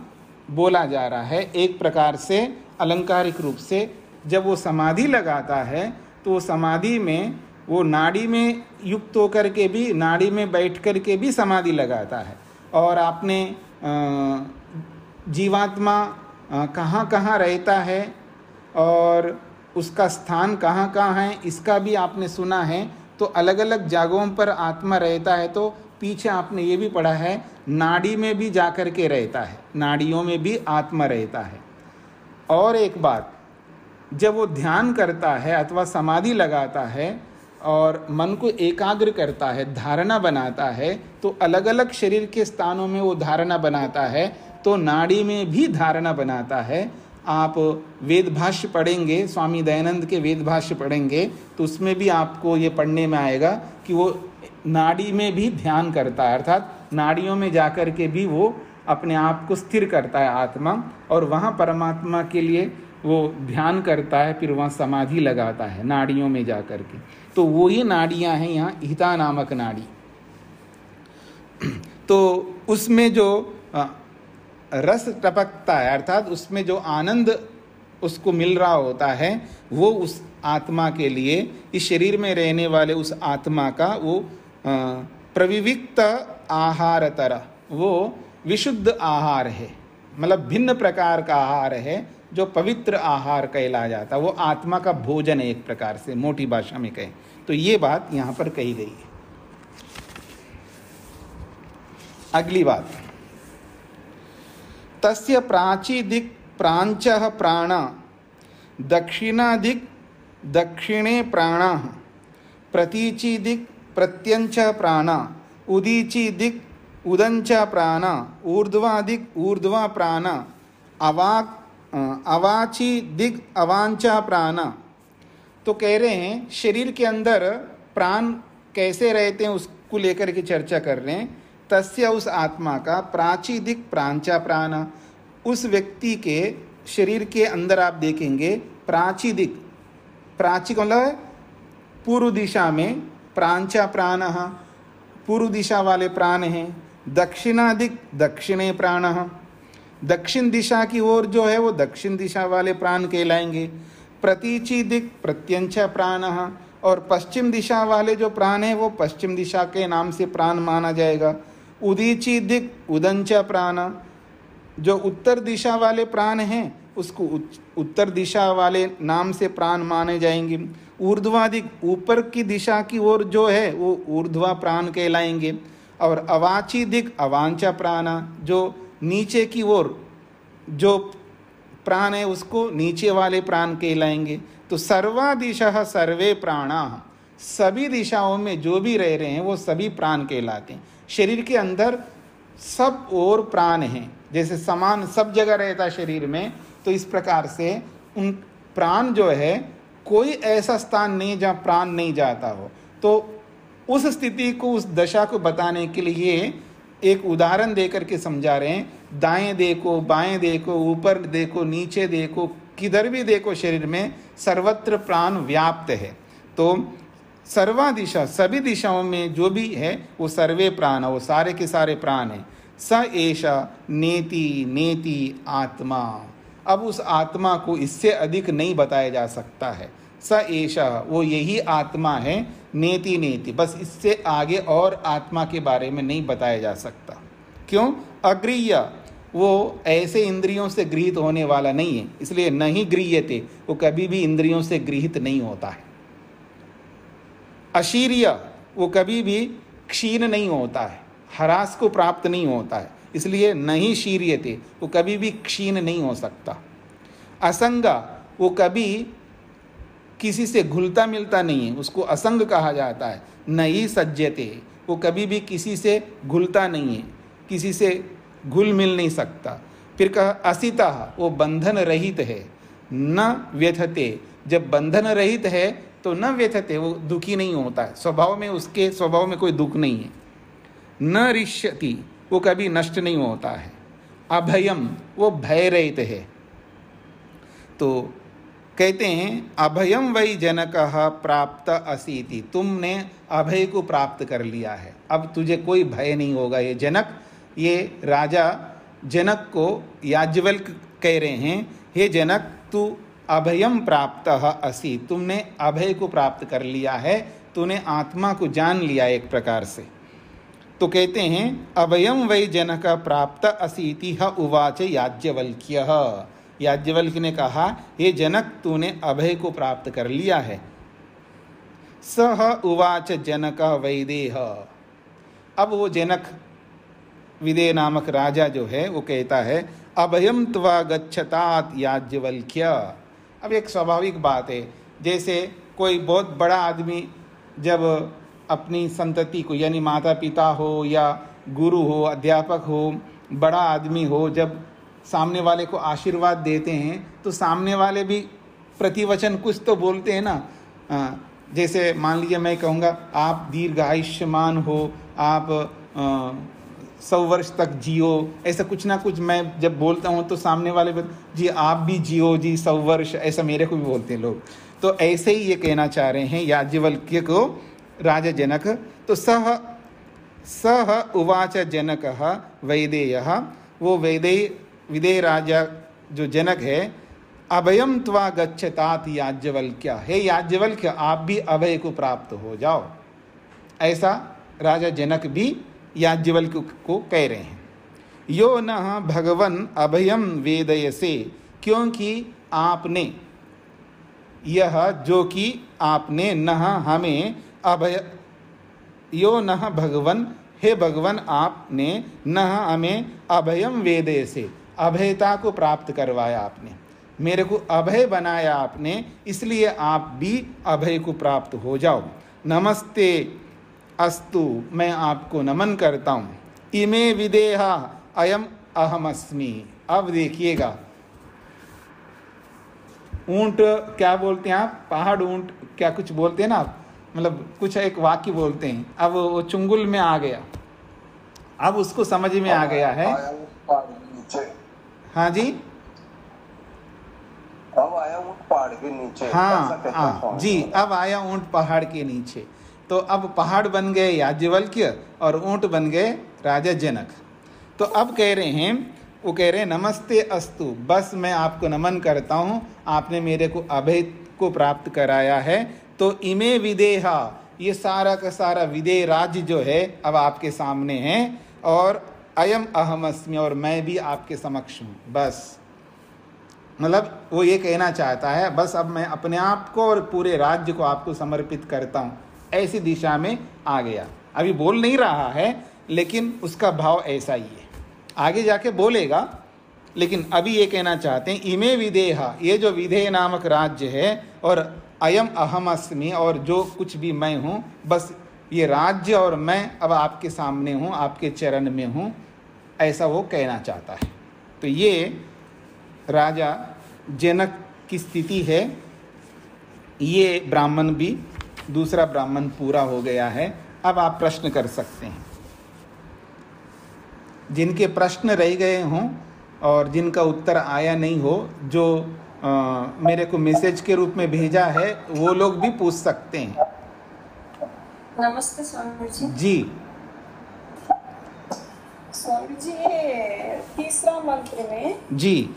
[SPEAKER 1] बोला जा रहा है। एक प्रकार से अलंकारिक रूप से जब वो समाधि लगाता है तो वो समाधि में वो नाड़ी में युक्त होकर के भी, नाड़ी में बैठ कर के भी समाधि लगाता है। और आपने जीवात्मा कहाँ कहाँ रहता है और उसका स्थान कहाँ कहाँ है, इसका भी आपने सुना है। तो अलग अलग जगहों पर आत्मा रहता है। तो पीछे आपने ये भी पढ़ा है, नाड़ी में भी जाकर के रहता है, नाड़ियों में भी आत्मा रहता है। और एक बात, जब वो ध्यान करता है अथवा समाधि लगाता है और मन को एकाग्र करता है, धारणा बनाता है, तो अलग अलग शरीर के स्थानों में वो धारणा बनाता है। तो नाड़ी में भी धारणा बनाता है। आप वेद भाष्य पढ़ेंगे, स्वामी दयानंद के वेद भाष्य पढ़ेंगे, तो उसमें भी आपको ये पढ़ने में आएगा कि वो नाड़ी में भी ध्यान करता है, अर्थात नाड़ियों में जाकर के भी वो अपने आप को स्थिर करता है आत्मा, और वहाँ परमात्मा के लिए वो ध्यान करता है, फिर वहाँ समाधि लगाता है नाड़ियों में जाकर के। तो वो ही नाड़ियाँ हैं यहाँ हिता नामक नाड़ी। तो उसमें जो रस टपकता है, अर्थात उसमें जो आनंद उसको मिल रहा होता है, वो उस आत्मा के लिए, इस शरीर में रहने वाले उस आत्मा का वो प्रविविक्त आहार तरह, वो विशुद्ध आहार है, मतलब भिन्न प्रकार का आहार है, जो पवित्र आहार कहला जाता है। वो आत्मा का भोजन है एक प्रकार से, मोटी भाषा में कहें तो ये बात यहाँ पर कही गई है। अगली बात, तस्य प्राची दिक् प्रांचः प्राण, दक्षिणादिक् दक्षिणे प्राण, प्रतीची दिक् प्रत्यंच प्राण, उदीची दिक् उदंच प्राण, ऊर्ध्वादिक् ऊर्ध्वा प्राण, अवाची दिक् अवांचा प्राण। तो कह रहे हैं शरीर के अंदर प्राण कैसे रहते हैं उसको लेकर के चर्चा कर रहे हैं। तस्य, उस आत्मा का, प्राची दिक् प्रांचा प्राण, उस व्यक्ति के शरीर के अंदर आप देखेंगे प्राची दिक्, प्राची का मतलब पूर्व दिशा में, प्रांचा प्राण पूर्व दिशा वाले प्राण हैं। दक्षिणादिक् दक्षिणे प्राण, दक्षिण दिशा की ओर जो है वो दक्षिण दिशा वाले प्राण कहलाएंगे। प्रतीची दिक् प्रत्यंच प्राण, और पश्चिम दिशा वाले जो प्राण है वो पश्चिम दिशा के नाम से प्राण माना जाएगा। उदीची दिक् उदंच प्राण, जो उत्तर दिशा वाले प्राण हैं उसको उत्तर दिशा वाले नाम से प्राण माने जाएंगे। ऊर्ध्वादिक, ऊपर की दिशा की ओर जो है वो ऊर्ध्वा प्राण कहलाएंगे। और अवाची दिक् अवांचा प्राण, जो नीचे की ओर जो प्राण है उसको नीचे वाले प्राण कहलाएंगे। तो सर्वा दिशा सर्वे प्राणा, सभी दिशाओं में जो भी रह रहे हैं वो सभी प्राण कहलाते हैं। शरीर के अंदर सब और प्राण हैं, जैसे समान सब जगह रहता है शरीर में, तो इस प्रकार से उन प्राण जो है, कोई ऐसा स्थान नहीं जहाँ प्राण नहीं जाता हो। तो उस स्थिति को, उस दशा को बताने के लिए एक उदाहरण देकर के समझा रहे हैं। दाएं देखो, बाएं देखो, ऊपर देखो, नीचे देखो, किधर भी देखो शरीर में सर्वत्र प्राण व्याप्त है। तो सर्वा दिशा, सभी दिशाओं में जो भी है वो सर्वे प्राण, वो सारे के सारे प्राण हैं। स एषा नेति नेति आत्मा, अब उस आत्मा को इससे अधिक नहीं बताया जा सकता है। स एषा, वो यही आत्मा है, नेति नेति, बस इससे आगे और आत्मा के बारे में नहीं बताया जा सकता। क्यों? अगृह्य, वो ऐसे इंद्रियों से गृहीत होने वाला नहीं है, इसलिए नहीं गृह्यते, वो कभी भी इंद्रियों से गृहीत नहीं होता है। अशीर्य, वो कभी भी क्षीण नहीं होता है, ह्रास को प्राप्त नहीं होता है, इसलिए नहीं शीर्यते, वो कभी भी क्षीण नहीं हो सकता। असंगा, वो कभी किसी से घुलता मिलता नहीं है, उसको असंग कहा जाता है। नहीं सज्जते, वो कभी भी किसी से घुलता नहीं है, किसी से घुल मिल नहीं सकता। फिर कहा असिता, वो बंधन रहित है। न व्यथते, जब बंधन रहित है तो न व्यथते, वो दुखी नहीं होता है, स्वभाव में, उसके स्वभाव में कोई दुख नहीं है। न रिष्यति, वो कभी नष्ट नहीं होता है। अभयम, वो भय रहित है। तो कहते हैं अभयम वै जनकः प्राप्त असीति, तुमने अभय को प्राप्त कर लिया है, अब तुझे कोई भय नहीं होगा। ये जनक, ये राजा जनक को याज्ञवल्क्य कह रहे हैं, हे जनक तू अभयम प्राप्त असि, तुमने अभय को प्राप्त कर लिया है, तूने आत्मा को जान लिया एक प्रकार से। तो कहते हैं अभयम वै जनक प्राप्त असीति ह उवाच याज्ञवल्क्य। याज्ञवल्क्य ने कहा, हे जनक तूने अभय को प्राप्त कर लिया है। सह उवाच जनक वैदेह। अब वो जनक विदेह नामक राजा जो है वो कहता है अभयम त्वा गच्छतात याज्ञवल्क्य। अब एक स्वाभाविक बात है, जैसे कोई बहुत बड़ा आदमी जब अपनी संतति को यानी माता पिता हो या गुरु हो, अध्यापक हो, बड़ा आदमी हो, जब सामने वाले को आशीर्वाद देते हैं तो सामने वाले भी प्रतिवचन कुछ तो बोलते हैं ना। जैसे मान लीजिए मैं कहूँगा आप दीर्घायुष्मान हो, आप 100 वर्ष तक जियो, ऐसा कुछ ना कुछ मैं जब बोलता हूँ तो सामने वाले जी आप भी जियो जी 100 वर्ष, ऐसा मेरे को भी बोलते हैं लोग। तो ऐसे ही ये कहना चाह रहे हैं याज्ञवल्क्य को राजा जनक। तो सह उवाच जनकः वैदेयः, वो विदेह राजा जो जनक है, अभयम त्वा गच्छतात याज्ञवल्क्य, हे याज्ञवल्क्य आप भी अभय को प्राप्त हो जाओ। ऐसा राजा जनक भी याज्ञवल्क्य को कह रहे हैं। यो न भगवन अभयम वेदयसे, क्योंकि आपने यह जो कि आपने न हमें अभय, यो न भगवन, हे भगवन आपने न हमें अभयम वेदयसे, अभयता को प्राप्त करवाया आपने, मेरे को अभय बनाया आपने, इसलिए आप भी अभय को प्राप्त हो जाओ। नमस्ते अस्तु, मैं आपको नमन करता हूँ। इमे विदेहा अयम अहमस्मि। अब देखिएगा ऊंट क्या बोलते हैं आप, पहाड़ ऊंट क्या कुछ बोलते हैं ना आप, मतलब कुछ एक वाक्य बोलते हैं। अब वो चुंगुल में आ गया, अब उसको समझ में आ गया है। हाँ जी,
[SPEAKER 3] अब आया ऊंट पहाड़ के नीचे।
[SPEAKER 1] हाँ जी, अब आया ऊंट पहाड़ के नीचे। तो अब पहाड़ बन गए याज्ञवल्क्य और ऊंट बन गए राजा जनक। तो अब कह रहे हैं, वो कह रहे हैं नमस्ते अस्तु, बस मैं आपको नमन करता हूँ, आपने मेरे को अभय को प्राप्त कराया है। तो इमे विदेहा, ये सारा का सारा विदेह राज्य जो है अब आपके सामने है, और अयम अहमस्मि, और मैं भी आपके समक्ष हूँ। बस मतलब वो ये कहना चाहता है बस अब मैं अपने आप को और पूरे राज्य को आपको समर्पित करता हूँ, ऐसी दिशा में आ गया। अभी बोल नहीं रहा है लेकिन उसका भाव ऐसा ही है, आगे जाके बोलेगा। लेकिन अभी ये कहना चाहते हैं इमे विदेहा, ये जो विदेह नामक राज्य है, और अयम अहम अस्मि, और जो कुछ भी मैं हूँ, बस ये राज्य और मैं अब आपके सामने हूँ, आपके चरण में हूँ, ऐसा वो कहना चाहता है। तो ये राजा जनक की स्थिति है। ये ब्राह्मण भी, दूसरा ब्राह्मण पूरा हो गया है। अब आप प्रश्न कर सकते हैं, जिनके प्रश्न रह गए हों और जिनका उत्तर आया नहीं हो, जो मेरे को मैसेज के रूप में भेजा है, वो लोग भी पूछ सकते हैं।
[SPEAKER 2] नमस्ते स्वामी जी।
[SPEAKER 1] जी
[SPEAKER 2] स्वामी जी, तीसरा मंत्र में
[SPEAKER 1] जी,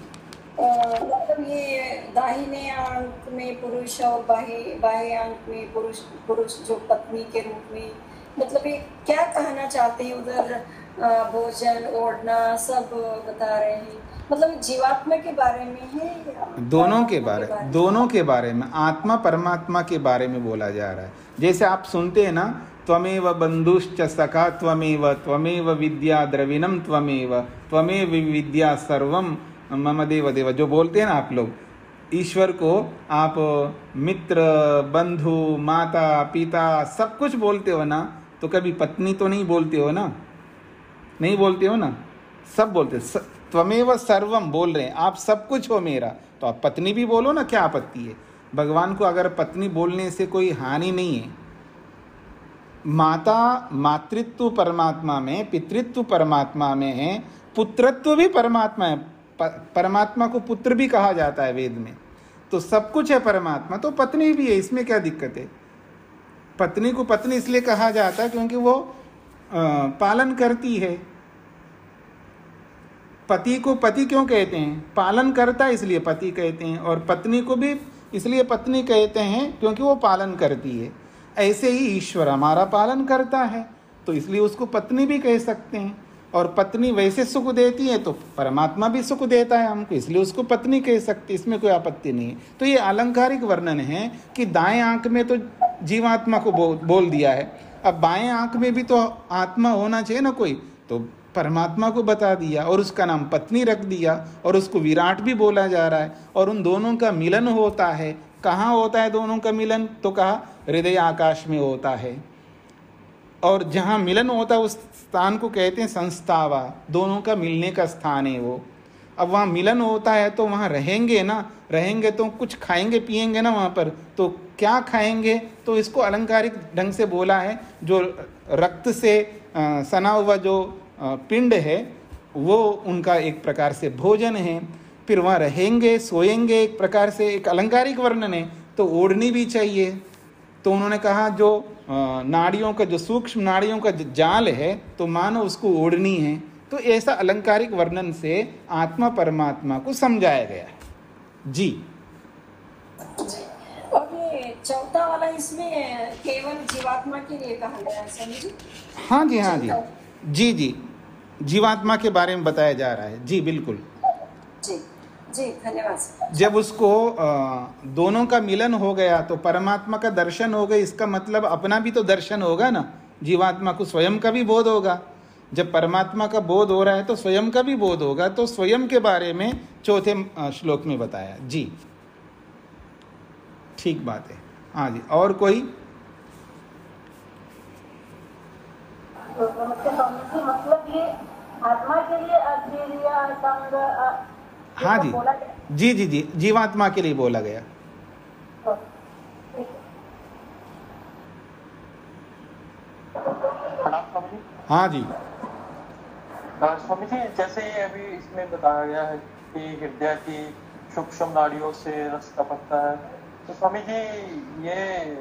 [SPEAKER 2] मतलब ये दाहिने अंक में पुरुष और बाह्य अंक में पुरुष जो पत्नी के रूप में, मतलब ये क्या कहना चाहते हैं? उधर भोजन ओढ़ना सब बता रहे हैं, मतलब जीवात्मा के बारे में है या
[SPEAKER 1] दोनों के बारे में, आत्मा परमात्मा के बारे में बोला जा रहा है। जैसे आप सुनते हैं ना, त्वमेव बंधुश्च सखा त्वमेव विद्या द्रविणम त्वमेव विद्या सर्वम मम देव देव, जो बोलते हैं ना आप लोग, ईश्वर को आप मित्र, बंधु, माता, पिता सब कुछ बोलते हो ना, तो कभी पत्नी तो नहीं बोलते हो ना, नहीं बोलते हो ना, सब बोलते। त्वमेव सर्वम बोल रहे हैं, आप सब कुछ हो मेरा, तो आप पत्नी भी बोलो ना, क्या आपत्ति है? भगवान को अगर पत्नी बोलने से कोई हानि नहीं है। मातृत्व परमात्मा में, पितृत्व परमात्मा में है, पुत्रत्व भी परमात्मा है, परमात्मा को पुत्र भी कहा जाता है वेद में। तो सब कुछ है परमात्मा, तो पत्नी भी है, इसमें क्या दिक्कत है? पत्नी को पत्नी इसलिए कहा जाता है क्योंकि वो पालन करती है। पति को पति क्यों कहते हैं? पालन करता है इसलिए पति कहते हैं, और पत्नी को भी इसलिए पत्नी कहते हैं क्योंकि वो पालन करती है। ऐसे ही ईश्वर हमारा पालन करता है तो इसलिए उसको पत्नी भी कह सकते हैं, और पत्नी वैसे सुख देती है तो परमात्मा भी सुख देता है हमको, इसलिए उसको पत्नी कह सकते, इसमें कोई आपत्ति नहीं है। तो ये अलंकारिक वर्णन है कि दाएं आंख में तो जीवात्मा को बोल दिया है, अब बाएं आंख में भी तो आत्मा होना चाहिए ना कोई, तो परमात्मा को बता दिया और उसका नाम पत्नी रख दिया, और उसको विराट भी बोला जा रहा है, और उन दोनों का मिलन होता है। कहाँ होता है दोनों का मिलन? तो कहा हृदय आकाश में होता है, और जहाँ मिलन होता है उस स्थान को कहते हैं संस्थावा, दोनों का मिलने का स्थान है वो। अब वहाँ मिलन होता है तो वहाँ रहेंगे ना, रहेंगे तो कुछ खाएंगे पिएंगे ना वहाँ पर, तो क्या खाएंगे? तो इसको अलंकारिक ढंग से बोला है, जो रक्त से सना हुआ जो पिंड है वो उनका एक प्रकार से भोजन है। फिर वहाँ रहेंगे सोएंगे, एक प्रकार से एक अलंकारिक वर्णन है। तो ओढ़नी भी चाहिए, तो उन्होंने कहा जो नाड़ियों का जो सूक्ष्म नाड़ियों का जाल है तो मानो उसको ओढ़नी है। तो ऐसा अलंकारिक वर्णन से आत्मा परमात्मा को समझाया गया है। जी
[SPEAKER 2] और ये चौथा वाला इसमें केवल जीवात्मा के लिए कहा गया है स्वामी जी?
[SPEAKER 1] हाँ जी, हाँ जी, जी जी, जीवात्मा के बारे में बताया जा रहा है। जी बिल्कुल
[SPEAKER 2] जी जी, धन्यवाद।
[SPEAKER 1] जब उसको दोनों का मिलन हो गया तो परमात्मा का दर्शन हो गया, इसका मतलब अपना भी तो दर्शन होगा ना, जीवात्मा को स्वयं का भी बोध होगा। जब परमात्मा का बोध हो रहा है तो स्वयं का भी बोध होगा, तो स्वयं के बारे में चौथे श्लोक में बताया। जी ठीक बात है। हाँ जी, और कोई?
[SPEAKER 4] मतलब ये आत्मा के लिए अधीरिया संग
[SPEAKER 1] हाँ जी जी जी जी, जीवात्मा के लिए बोला गया। हाँ जी
[SPEAKER 3] स्वामी जी, जैसे अभी इसमें बताया गया है कि हृदय की सूक्ष्म नाड़ियों से रस टपकता है, तो स्वामी जी ये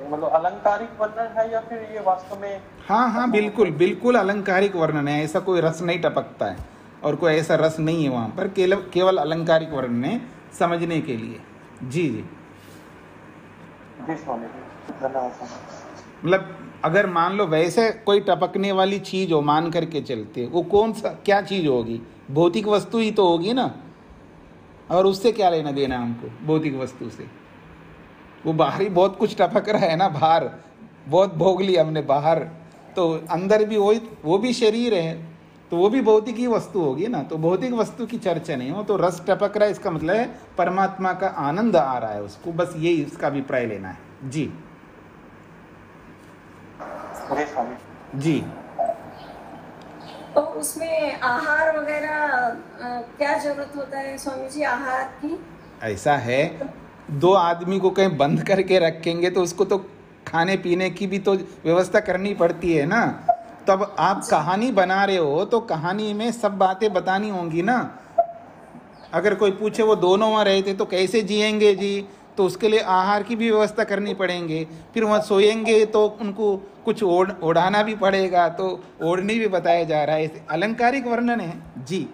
[SPEAKER 3] मतलब अलंकारिक वर्णन है या फिर ये वास्तव में?
[SPEAKER 1] हाँ हाँ, बिल्कुल बिल्कुल अलंकारिक वर्णन है, ऐसा कोई रस नहीं टपकता है और कोई ऐसा रस नहीं है वहाँ पर, केवल अलंकारिक वर्णन है समझने के लिए। जी जी
[SPEAKER 3] जी स्वामी जी, धन्यवाद।
[SPEAKER 1] मतलब अगर मान लो वैसे कोई टपकने वाली चीज हो, मान करके चलते, वो कौन सा क्या चीज होगी? भौतिक वस्तु ही तो होगी ना, और उससे क्या लेना देना हमको भौतिक वस्तु से? वो बाहरी बहुत कुछ टपक रहा है ना, बाहर बहुत भोग लिया हमने बाहर, तो अंदर भी वही, वो भी शरीर है, तो वो भी भौतिक ही वस्तु होगी ना। तो भौतिक वस्तु की चर्चा नहीं हो, तो रस टपक रहा है इसका मतलब है परमात्मा का आनंद आ रहा है उसको, बस यही इसका अभिप्राय लेना है। जी जी।
[SPEAKER 2] तो उसमें आहार वगैरह क्या जरूरत होता है स्वामी जी, आहार की?
[SPEAKER 1] ऐसा है, दो आदमी को कहीं बंद करके रखेंगे तो उसको तो खाने पीने की भी तो व्यवस्था करनी पड़ती है ना। तब आप कहानी बना रहे हो तो कहानी में सब बातें बतानी होंगी ना। अगर कोई पूछे वो दोनों वहाँ रहते तो कैसे जिएंगे जी, तो उसके लिए आहार की भी व्यवस्था करनी पड़ेंगे। फिर वहाँ सोएंगे तो उनको कुछ ओढ़ाना भी पड़ेगा, तो ओढ़नी भी बताया जा रहा है, अलंकारिक वर्णन है। जी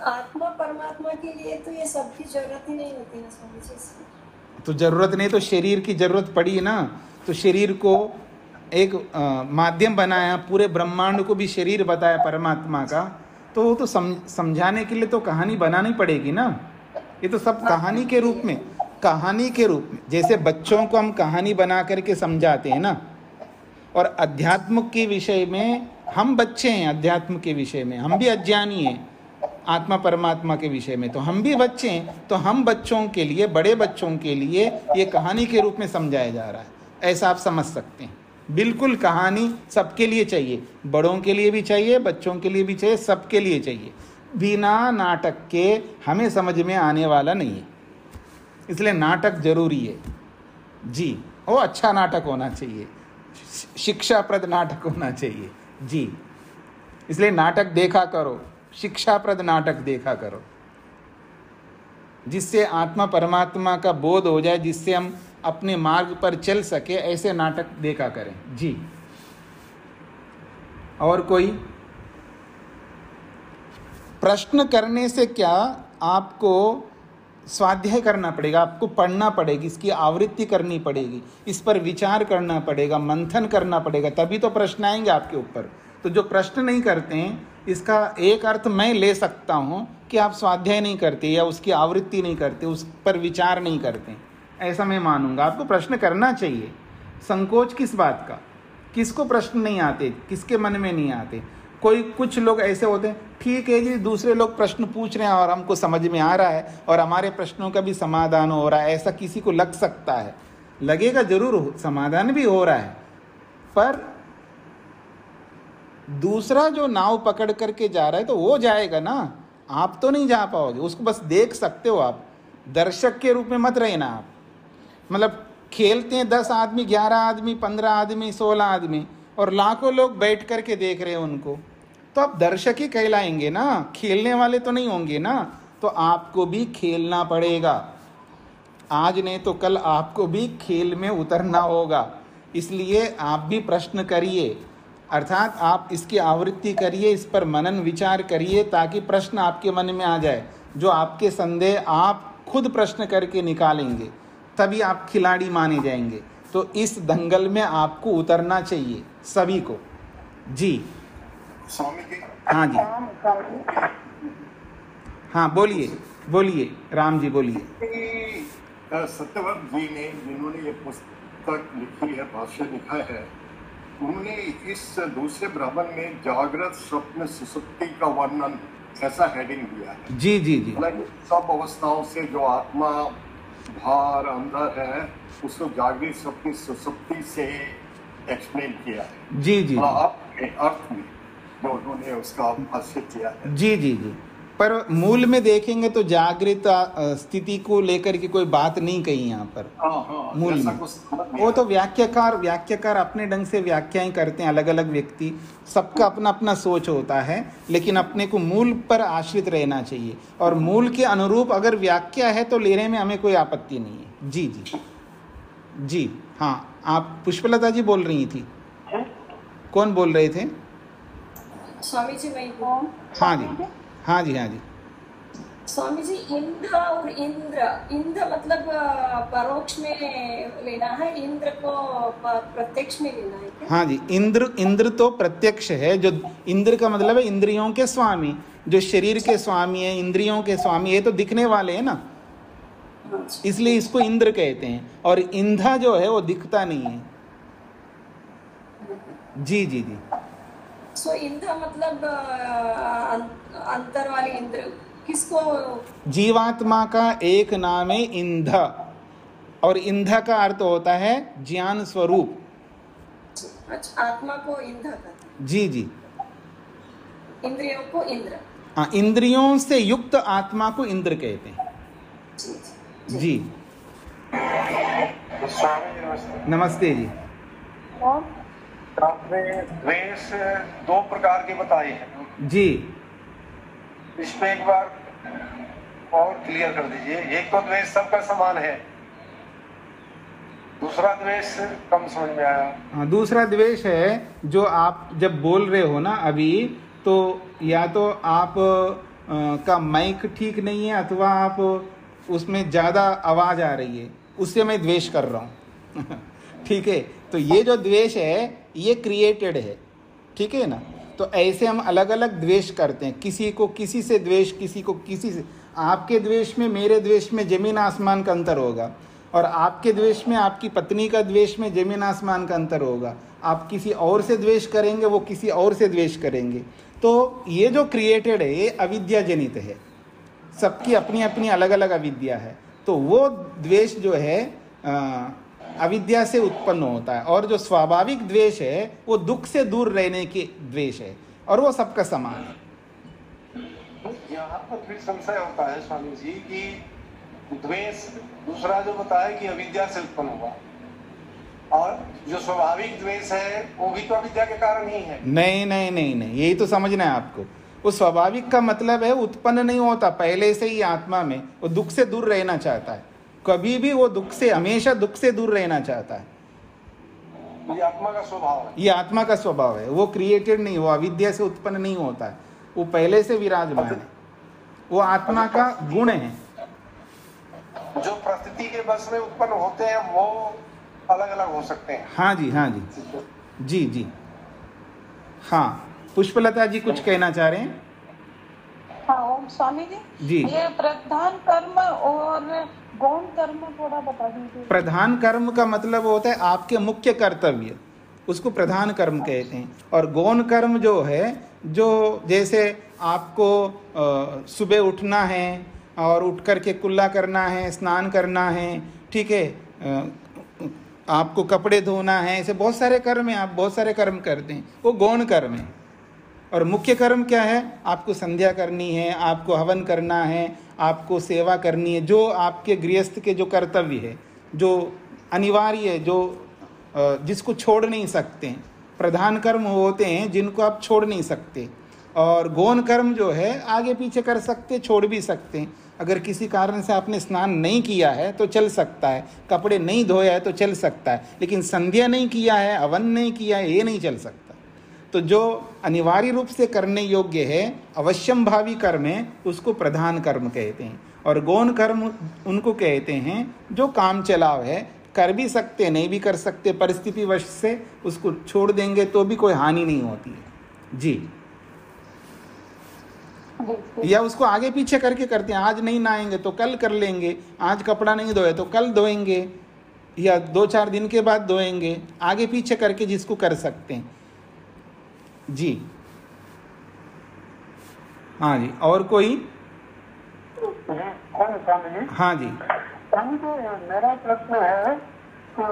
[SPEAKER 2] आत्मा परमात्मा के लिए तो ये सब की जरूरत ही नहीं होती ना स्वामी जी।
[SPEAKER 1] तो जरूरत नहीं तो शरीर की जरूरत पड़ी ना, तो शरीर को एक माध्यम बनाया, पूरे ब्रह्मांड को भी शरीर बताया परमात्मा का, तो वो तो समझाने के लिए तो कहानी बनानी पड़ेगी ना। ये तो सब कहानी के रूप में, कहानी के रूप में, जैसे बच्चों को हम कहानी बना करके समझाते हैं ना, और अध्यात्म के विषय में हम बच्चे हैं, अध्यात्म के विषय में हम भी अज्ञानी हैं, आत्मा परमात्मा के विषय में तो हम भी बच्चे हैं, तो हम बच्चों के लिए, बड़े बच्चों के लिए ये कहानी के रूप में समझाया जा रहा है, ऐसा आप समझ सकते हैं। बिल्कुल कहानी सबके लिए चाहिए, बड़ों के लिए भी चाहिए, बच्चों के लिए भी चाहिए, सबके लिए चाहिए। बिना नाटक के हमें समझ में आने वाला नहीं है, इसलिए नाटक जरूरी है। जी, वो अच्छा नाटक होना चाहिए, शिक्षाप्रद नाटक होना चाहिए। जी, इसलिए नाटक देखा करो, शिक्षाप्रद नाटक देखा करो, जिससे आत्मा परमात्मा का बोध हो जाए, जिससे हम अपने मार्ग पर चल सके, ऐसे नाटक देखा करें। जी, और कोई? प्रश्न करने से क्या, आपको स्वाध्याय करना पड़ेगा, आपको पढ़ना पड़ेगी, इसकी आवृत्ति करनी पड़ेगी, इस पर विचार करना पड़ेगा, मंथन करना पड़ेगा, तभी तो प्रश्न आएंगे आपके ऊपर। तो जो प्रश्न नहीं करते हैं, इसका एक अर्थ मैं ले सकता हूँ कि आप स्वाध्याय नहीं करते या उसकी आवृत्ति नहीं करते, उस पर विचार नहीं करते, ऐसा मैं मानूंगा। आपको प्रश्न करना चाहिए। संकोच किस बात का? किसको प्रश्न नहीं आते, किसके मन में नहीं आते? कुछ लोग ऐसे होते हैं, ठीक है जी, दूसरे लोग प्रश्न पूछ रहे हैं और हमको समझ में आ रहा है और हमारे प्रश्नों का भी समाधान हो रहा है, ऐसा किसी को लग सकता है। लगेगा जरूर, समाधान भी हो रहा है, पर दूसरा जो नाव पकड़ करके जा रहा है तो वो जाएगा ना, आप तो नहीं जा पाओगे। उसको बस देख सकते हो, आप दर्शक के रूप में मत रहना। आप मतलब खेलते हैं 10 आदमी, 11 आदमी, 15 आदमी, 16 आदमी और लाखों लोग बैठ करके देख रहे हैं उनको, तो आप दर्शक ही कहलाएंगे ना, खेलने वाले तो नहीं होंगे ना। तो आपको भी खेलना पड़ेगा, आज नहीं तो कल आपको भी खेल में उतरना होगा। इसलिए आप भी प्रश्न करिए, अर्थात आप इसकी आवृत्ति करिए, इस पर मनन विचार करिए, ताकि प्रश्न आपके मन में आ जाए। जो आपके संदेह आप खुद प्रश्न करके निकालेंगे, तभी आप खिलाड़ी माने जाएंगे। तो इस दंगल में आपको उतरना चाहिए सभी को। जी
[SPEAKER 5] स्वामी जी।
[SPEAKER 1] हाँ जी, हाँ बोलिए बोलिए, राम जी बोलिए।
[SPEAKER 5] सत्यव्रत जी ने, जिन्होंने ये पुस्तक लिखी है, भाष्य लिखा है, उन्होंने इस दूसरे ब्राह्मण में जागृत स्वप्न सुसुप्ति का वर्णन ऐसा हेडिंग दिया है।
[SPEAKER 1] जी जी जी,
[SPEAKER 5] मतलब सब अवस्थाओं से जो आत्मा बाहर अंदर है, उसको जागृत स्वप्न सुसुप्ति से एक्सप्लेन किया है।
[SPEAKER 1] जी जी,
[SPEAKER 5] आपके अर्थ में जो उन्होंने उसका भाष्य किया है।
[SPEAKER 1] जी जी जी, पर मूल में देखेंगे तो जागृत स्थिति को लेकर के कोई बात नहीं कही यहाँ पर। मूल में वो तो व्याख्याकार अपने ढंग से व्याख्याएं करते हैं, अलग अलग व्यक्ति, सबका अपना अपना सोच होता है, लेकिन अपने को मूल पर आश्रित रहना चाहिए और मूल के अनुरूप अगर व्याख्या है तो लेने में हमें कोई आपत्ति नहीं है। जी जी जी, हाँ, आप पुष्पलता जी बोल रही थी? कौन बोल रहे थे?
[SPEAKER 2] स्वामी जी मैं।
[SPEAKER 1] हाँ जी, हाँ जी, हाँ जी।
[SPEAKER 2] स्वामी जी, इंद्र और इंद्र मतलब परोक्ष में लेना है, इंद्र को प्रत्यक्ष में लेना है क्या? हाँ
[SPEAKER 1] जी, इंद्र तो प्रत्यक्ष है। जो इंद्र का मतलब है इंद्रियों के स्वामी, जो शरीर के स्वामी है, इंद्रियों के स्वामी, ये तो दिखने वाले हैं ना, इसलिए इसको इंद्र कहते हैं। और इंधा जो है वो दिखता नहीं है। जी जी जी,
[SPEAKER 2] सो इंद्र मतलब अंतर वाले इंद्र किसको? जीवात्मा
[SPEAKER 1] का एक नाम है इंद्र, और इंद्र का अर्थ होता है ज्ञान स्वरूप।
[SPEAKER 2] अच्छा, आत्मा को इंद्र कहते हैं। जी जी, इंद्रियों को इंद्र।
[SPEAKER 1] हाँ, इंद्रियों से युक्त आत्मा को इंद्र कहते हैं। जी, जी। नमस्ते जी।
[SPEAKER 6] आपने द्वेष 2 प्रकार के बताए हैं
[SPEAKER 1] जी,
[SPEAKER 6] इस पे एक बार और क्लियर कर दीजिए। एक तो द्वेष सबका समान है, दूसरा द्वेष कम समझ में आया।
[SPEAKER 1] हाँ, दूसरा द्वेष है जो आप जब बोल रहे हो ना अभी, तो या तो आप का माइक ठीक नहीं है अथवा आप उसमें ज़्यादा आवाज़ आ रही है, उससे मैं द्वेष कर रहा हूँ। ठीक है, तो ये जो द्वेष है ये क्रिएटेड है, ठीक है ना। तो ऐसे हम अलग अलग द्वेष करते हैं, किसी को किसी से द्वेष, किसी को किसी से। आपके द्वेष में मेरे द्वेष में जमीन आसमान का अंतर होगा, और आपके द्वेष में आपकी पत्नी का द्वेष में जमीन आसमान का अंतर होगा। आप किसी और से द्वेष करेंगे, वो किसी और से द्वेष करेंगे। तो ये जो क्रिएटेड है ये अविद्या जनित है, सबकी अपनी अपनी अलग अलग अविद्या है। तो वो द्वेष जो है अविद्या से उत्पन्न होता है, और जो स्वाभाविक द्वेष है वो दुख से दूर रहने की द्वेष है, और वो सबका समान है।
[SPEAKER 6] यहाँ पर फिर संशय होता है स्वामी जी कि द्वेष दूसरा जो बताया कि अविद्या से उत्पन्न हुआ, और जो स्वाभाविक द्वेष है वो भी तो अविद्या के कारण ही है।
[SPEAKER 1] नहीं नहीं नहीं नहीं, यही तो समझना है आपको। वो स्वाभाविक का मतलब है उत्पन्न नहीं होता, पहले से ही आत्मा में वो दुख से दूर रहना चाहता है। कभी भी वो दुख से, हमेशा दुख से दूर रहना चाहता है।
[SPEAKER 6] ये आत्मा का स्वभाव है।
[SPEAKER 1] ये आत्मा का स्वभाव है, वो क्रिएटेड नहीं, वो अविद्या से उत्पन्न नहीं होता है, वो पहले से विराजमान है। वो आत्मा का गुण है।
[SPEAKER 6] जो परिस्थिति के बस में उत्पन्न होते हैं वो अलग अलग हो सकते हैं।
[SPEAKER 1] हाँ जी, हाँ जी, जी जी। हाँ, पुष्पलता जी कुछ कहना चाह रहे हैं?
[SPEAKER 7] हाँ ओम स्वामी जी,
[SPEAKER 1] जी।
[SPEAKER 7] ये प्रधान कर्म और गौण कर्म थोड़ा बता दीजिए।
[SPEAKER 1] प्रधान कर्म का मतलब होता है आपके मुख्य कर्तव्य, उसको प्रधान कर्म कहते हैं। और गौण कर्म जो है, जो जैसे आपको सुबह उठना है और उठ करके कुल्ला करना है, स्नान करना है, ठीक है, आपको कपड़े धोना है, ऐसे बहुत सारे कर्म हैं, आप बहुत सारे कर्म करते हैं, वो गौण कर्म है। और मुख्य कर्म क्या है? आपको संध्या करनी है, आपको हवन करना है, आपको सेवा करनी है, जो आपके गृहस्थ के जो कर्तव्य है, जो अनिवार्य है, जो जिसको छोड़ नहीं सकते। प्रधान कर्म होते हैं जिनको आप छोड़ नहीं सकते, और गौण कर्म जो है आगे पीछे कर सकते, छोड़ भी सकते हैं। अगर किसी कारण से आपने स्नान नहीं किया है तो चल सकता है, कपड़े नहीं धोया है तो चल सकता है, लेकिन संध्या नहीं किया है, हवन नहीं किया है, ये नहीं चल सकता। तो जो अनिवार्य रूप से करने योग्य है, अवश्यम भावी कर्म है, उसको प्रधान कर्म कहते हैं। और गौण कर्म उनको कहते हैं जो काम चलाव है, कर भी सकते नहीं भी कर सकते, परिस्थिति वश से उसको छोड़ देंगे तो भी कोई हानि नहीं होती है जी। या उसको आगे पीछे करके करते हैं, आज नहीं नहाएंगे तो कल कर लेंगे, आज कपड़ा नहीं धोए तो कल धोएंगे, या 2-4 दिन के बाद धोएंगे, आगे पीछे करके जिसको कर सकते हैं जी। हाँ जी, और कोई?
[SPEAKER 8] कौन स्वामी जी?
[SPEAKER 1] हाँ जी।
[SPEAKER 8] स्वामी जी, मेरा प्रश्न है कि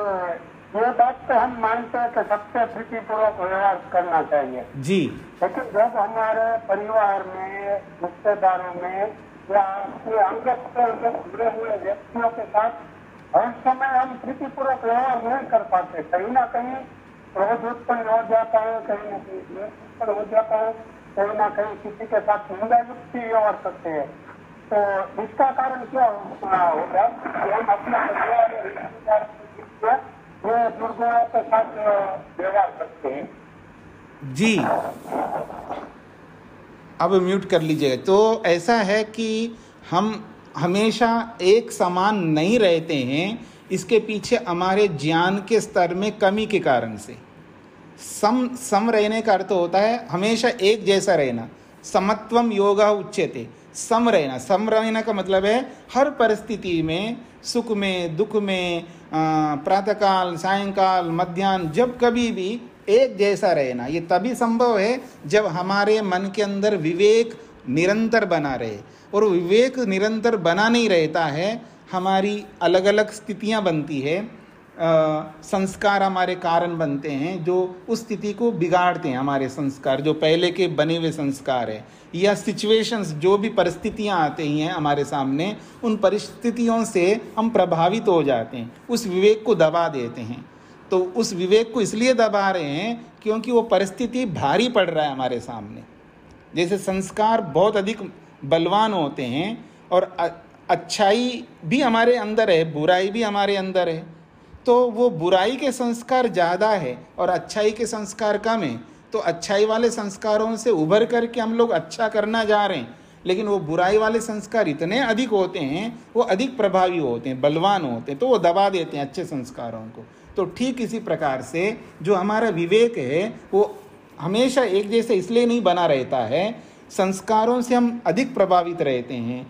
[SPEAKER 8] ये बात तो हम मानते हैं कि सबसे प्रीतिपूर्वक व्यवहार करना चाहिए
[SPEAKER 1] जी,
[SPEAKER 8] लेकिन जब हमारे परिवार में, रिश्तेदारों में या अपने अंगत से जुड़े हुए व्यक्तियों के साथ हर समय हम प्रीतिपूर्वक व्यवहार नहीं कर पाते, कहीं ना कहीं क्रोध उत्पन्न हो जाता है, कहीं ना कहीं द्वेष उत्पन्न हो जाता है, कहीं ना कहीं किसी के साथ निंदा युक्त व्यवहार करते हैं। तो इसका कारण क्या होगा कि हम अपना परिवार और रिश्तेदार ये दुर्गुणों के साथ व्यवहार करते हैं
[SPEAKER 1] जी। अब म्यूट कर लीजिएगा। तो ऐसा है कि हम हमेशा एक समान नहीं रहते हैं, इसके पीछे हमारे ज्ञान के स्तर में कमी के कारण से। सम रहने का अर्थ होता है हमेशा एक जैसा रहना, समत्वम योगा उच्यते। सम रहना का मतलब है हर परिस्थिति में, सुख में, दुख में, प्रातःकाल, सायंकाल, मध्याह्न, जब कभी भी एक जैसा रहना। ये तभी संभव है जब हमारे मन के अंदर विवेक निरंतर बना रहे, और विवेक निरंतर बना नहीं रहता है, हमारी अलग अलग स्थितियां बनती है, संस्कार हमारे कारण बनते हैं जो उस स्थिति को बिगाड़ते हैं। हमारे संस्कार जो पहले के बने हुए संस्कार है, या सिचुएशंस, जो भी परिस्थितियां आती हैं हमारे सामने, उन परिस्थितियों से हम प्रभावित हो जाते हैं, उस विवेक को दबा देते हैं। तो उस विवेक को इसलिए दबा रहे हैं क्योंकि वो परिस्थिति भारी पड़ रहा है हमारे सामने। जैसे संस्कार बहुत अधिक बलवान होते हैं, और अच्छाई भी हमारे अंदर है, बुराई भी हमारे अंदर है, तो वो बुराई के संस्कार ज़्यादा है और अच्छाई के संस्कार कम है। तो अच्छाई वाले संस्कारों से उभर करके हम लोग अच्छा करना जा रहे हैं, लेकिन वो बुराई वाले संस्कार इतने अधिक होते हैं, वो अधिक प्रभावी होते हैं, बलवान होते हैं, तो वो दबा देते हैं अच्छे संस्कारों को। तो ठीक इसी प्रकार से जो हमारा विवेक है वो हमेशा एक जैसे इसलिए नहीं बना रहता है, संस्कारों से हम अधिक प्रभावित रहते हैं,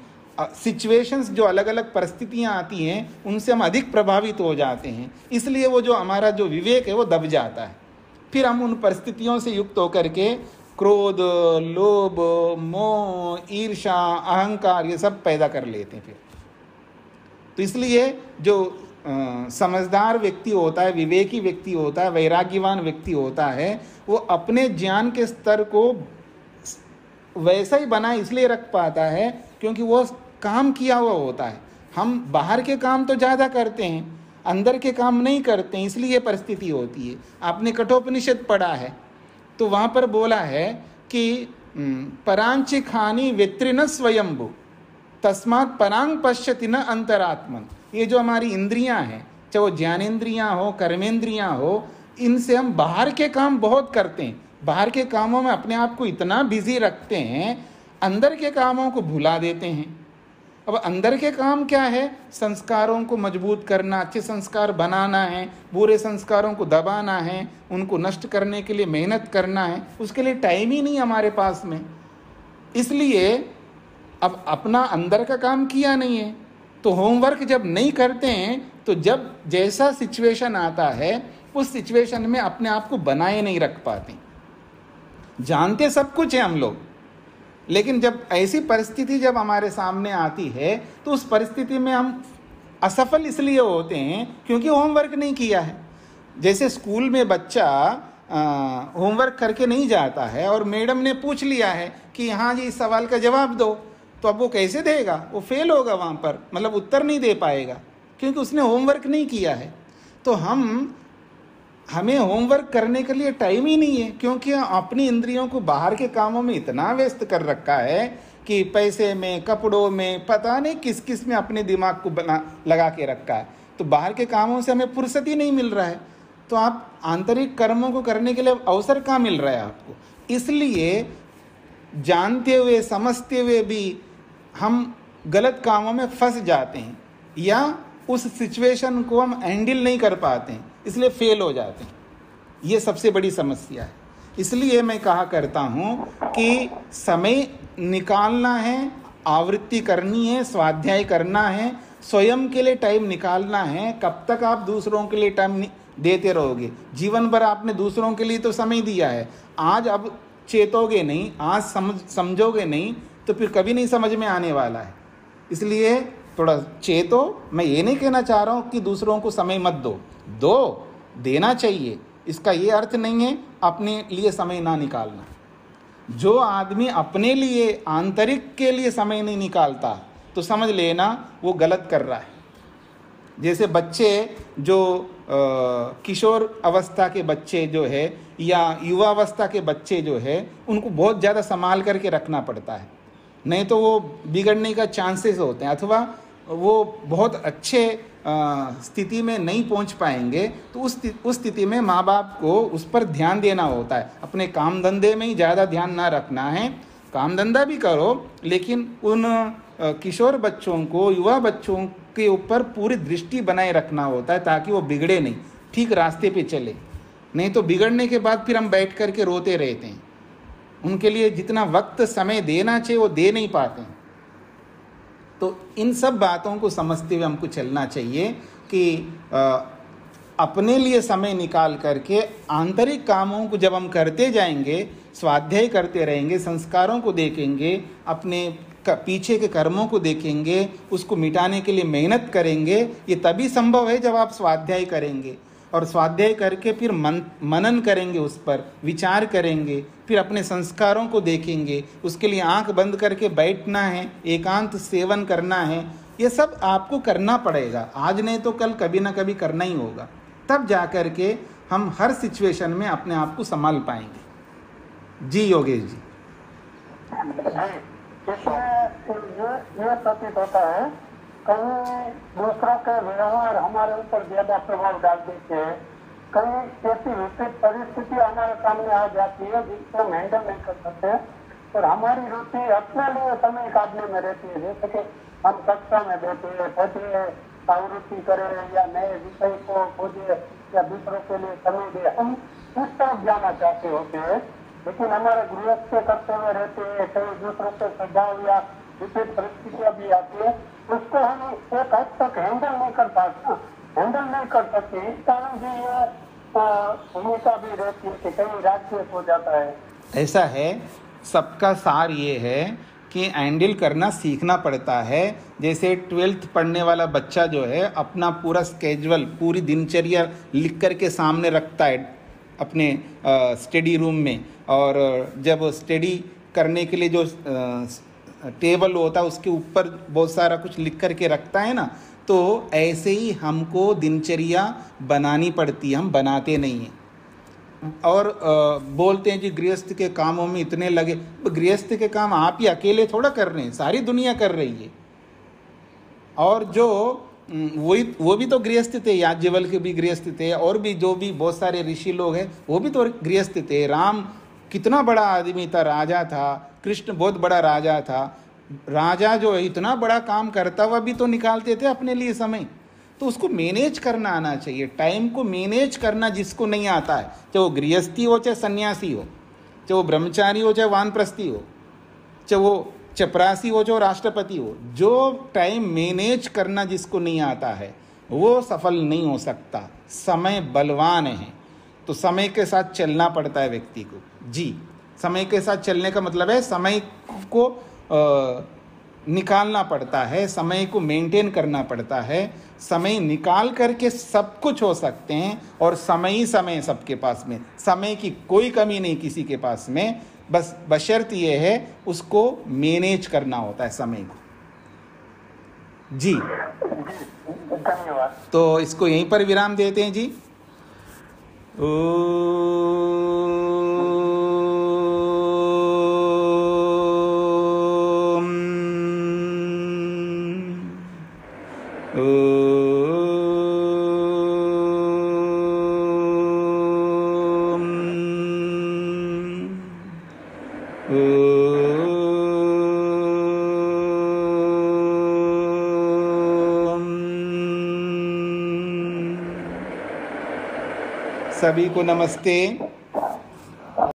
[SPEAKER 1] सिचुएशंस जो अलग अलग परिस्थितियां आती हैं उनसे हम अधिक प्रभावित हो जाते हैं, इसलिए वो जो हमारा जो विवेक है वो दब जाता है। फिर हम उन परिस्थितियों से युक्त होकर के क्रोध, लोभ, मोह, ईर्ष्या, अहंकार ये सब पैदा कर लेते हैं फिर। तो इसलिए जो समझदार व्यक्ति होता है, विवेकी व्यक्ति होता है, वैराग्यवान व्यक्ति होता है, वो अपने ज्ञान के स्तर को वैसा ही बना इसलिए रख पाता है क्योंकि वो काम किया हुआ होता है। हम बाहर के काम तो ज़्यादा करते हैं, अंदर के काम नहीं करते हैं, इसलिए परिस्थिति होती है। आपने कठोपनिषद पढ़ा है तो वहाँ पर बोला है कि परांचि खानी व्यत्रिन स्वयंभू तस्मात् परांग पश्यति न अंतरात्मन। ये जो हमारी इंद्रियां हैं, चाहे वो ज्ञानेंद्रियां हो, कर्मेंद्रियां हो, इनसे हम बाहर के काम बहुत करते हैं, बाहर के कामों में अपने आप को इतना बिजी रखते हैं, अंदर के कामों को भुला देते हैं। अब अंदर के काम क्या है? संस्कारों को मजबूत करना, अच्छे संस्कार बनाना है, बुरे संस्कारों को दबाना है, उनको नष्ट करने के लिए मेहनत करना है। उसके लिए टाइम ही नहीं हमारे पास में। इसलिए अब अपना अंदर का काम किया नहीं है तो होमवर्क जब नहीं करते हैं तो जब जैसा सिचुएशन आता है उस सिचुएशन में अपने आप को बनाए नहीं रख पाते। जानते सब कुछ है हम लोग, लेकिन जब ऐसी परिस्थिति जब हमारे सामने आती है तो उस परिस्थिति में हम असफल इसलिए होते हैं क्योंकि होमवर्क नहीं किया है। जैसे स्कूल में बच्चा होमवर्क करके नहीं जाता है और मैडम ने पूछ लिया है कि हाँ जी इस सवाल का जवाब दो, तो अब वो कैसे देगा? वो फेल होगा वहाँ पर, मतलब उत्तर नहीं दे पाएगा क्योंकि उसने होमवर्क नहीं किया है। तो हमें होमवर्क करने के लिए टाइम ही नहीं है क्योंकि अपनी इंद्रियों को बाहर के कामों में इतना व्यस्त कर रखा है कि पैसे में, कपड़ों में, पता नहीं किस किस में अपने दिमाग को लगा के रखा है। तो बाहर के कामों से हमें फुर्सत ही नहीं मिल रहा है, तो आप आंतरिक कर्मों को करने के लिए अवसर कहाँ मिल रहा है आपको? इसलिए जानते हुए समझते हुए भी हम गलत कामों में फंस जाते हैं या उस सिचुएशन को हम हैंडल नहीं कर पाते हैं, इसलिए फेल हो जाते हैं। ये सबसे बड़ी समस्या है। इसलिए मैं कहा करता हूँ कि समय निकालना है, आवृत्ति करनी है, स्वाध्याय करना है, स्वयं के लिए टाइम निकालना है। कब तक आप दूसरों के लिए टाइम देते रहोगे? जीवन भर आपने दूसरों के लिए तो समय दिया है, आज अब चेतोगे नहीं, आज समझोगे नहीं तो फिर कभी नहीं समझ में आने वाला है। इसलिए थोड़ा चेतो। मैं ये नहीं कहना चाह रहा हूँ कि दूसरों को समय मत दो, देना चाहिए, इसका ये अर्थ नहीं है अपने लिए समय ना निकालना। जो आदमी अपने लिए, आंतरिक के लिए समय नहीं निकालता तो समझ लेना वो गलत कर रहा है। जैसे बच्चे जो किशोर अवस्था के बच्चे जो है या युवावस्था के बच्चे जो है उनको बहुत ज़्यादा संभाल करके रखना पड़ता है, नहीं तो वो बिगड़ने का चांसेस होते हैं अथवा वो बहुत अच्छे स्थिति में नहीं पहुंच पाएंगे। तो उस स्थिति में माँ बाप को उस पर ध्यान देना होता है। अपने काम धंधे में ही ज़्यादा ध्यान ना रखना है, काम धंधा भी करो लेकिन उन किशोर बच्चों को, युवा बच्चों के ऊपर पूरी दृष्टि बनाए रखना होता है ताकि वो बिगड़े नहीं, ठीक रास्ते पे चले। नहीं तो बिगड़ने के बाद फिर हम बैठ कर के रोते रहते हैं। उनके लिए जितना वक्त समय देना चाहिए वो दे नहीं पाते हैं। तो इन सब बातों को समझते हुए हमको चलना चाहिए कि अपने लिए समय निकाल करके आंतरिक कामों को जब हम करते जाएंगे, स्वाध्याय करते रहेंगे, संस्कारों को देखेंगे, अपने पीछे के कर्मों को देखेंगे, उसको मिटाने के लिए मेहनत करेंगे। ये तभी संभव है जब आप स्वाध्याय करेंगे और स्वाध्याय करके फिर मनन करेंगे, उस पर विचार करेंगे, फिर अपने संस्कारों को देखेंगे। उसके लिए आंख बंद करके बैठना है, एकांत सेवन करना है। ये सब आपको करना पड़ेगा, आज नहीं तो कल कभी ना कभी करना ही होगा। तब जा कर के हम हर सिचुएशन में अपने आप को संभाल पाएंगे। जी योगेश जी।
[SPEAKER 8] ये प्रतीत होता है कहीं दूसरों के व्यवहार हमारे ऊपर ज्यादा प्रभाव डाल देते हैं, कहीं ऐसी विपरीत परिस्थिति हमारे सामने आ जाती है जिसको हम हैंडल नहीं कर सकते और हमारी रुचि अपने लिए समय काटने में रहती है। जैसे कि हम कक्षा में बैठे पढ़े, आवृत्ति करें या नए विषय को खोजे या दूसरों के लिए समय दे, हम उस तरफ जाना चाहते होते हैं। लेकिन हमारे गृहस्थ करते हुए रहते हैं, कई दूसरों के स्वभाव या विपरीत परिस्थितियां भी आती है, उसको हम एक हद तक हैंडल नहीं कर सकते। इस कारण भी ये भूमिका भी रहती है कि कहीं राज्य हो जाता है। ऐसा
[SPEAKER 1] है, सबका सार ये है कि हैंडल करना सीखना पड़ता है। जैसे 12th पढ़ने वाला बच्चा जो है अपना पूरा स्केड्यूल, पूरी दिनचर्या लिख करके सामने रखता है अपने स्टडी रूम में, और जब स्टडी करने के लिए जो टेबल होता है उसके ऊपर बहुत सारा कुछ लिख करके रखता है ना, तो ऐसे ही हमको दिनचर्या बनानी पड़ती है, हम बनाते नहीं हैं। और बोलते हैं जी गृहस्थ के कामों में इतने लगे। गृहस्थ के काम आप ही अकेले थोड़ा कर रहे हैं, सारी दुनिया कर रही है। और जो वो भी तो गृहस्थ थे, याज्ञवल्क्य के भी गृहस्थ थे, और भी जो भी बहुत सारे ऋषि लोग हैं वो भी तो गृहस्थ थे। राम कितना बड़ा आदमी था, राजा था, कृष्ण बहुत बड़ा राजा था, राजा जो है इतना बड़ा काम करता हुआ भी तो निकालते थे अपने लिए समय। तो उसको मैनेज करना आना चाहिए, टाइम को मैनेज करना जिसको नहीं आता है, चाहे वो गृहस्थी हो चाहे सन्यासी हो, चाहे वो ब्रह्मचारी हो चाहे वानप्रस्थी हो, चाहे वो चपरासी हो चाहे राष्ट्रपति हो, जो टाइम मैनेज करना जिसको नहीं आता है वो सफल नहीं हो सकता। समय बलवान है, तो समय के साथ चलना पड़ता है व्यक्ति को। जी, समय के साथ चलने का मतलब है समय को निकालना पड़ता है, समय को मेंटेन करना पड़ता है। समय निकाल करके सब कुछ हो सकते हैं, और समय ही समय सबके पास में, समय की कोई कमी नहीं किसी के पास में। बस बशर्त ये है उसको मैनेज करना होता है समय को। जी,
[SPEAKER 8] धन्यवाद।
[SPEAKER 1] तो इसको यहीं पर विराम देते हैं जी। सभी को नमस्ते।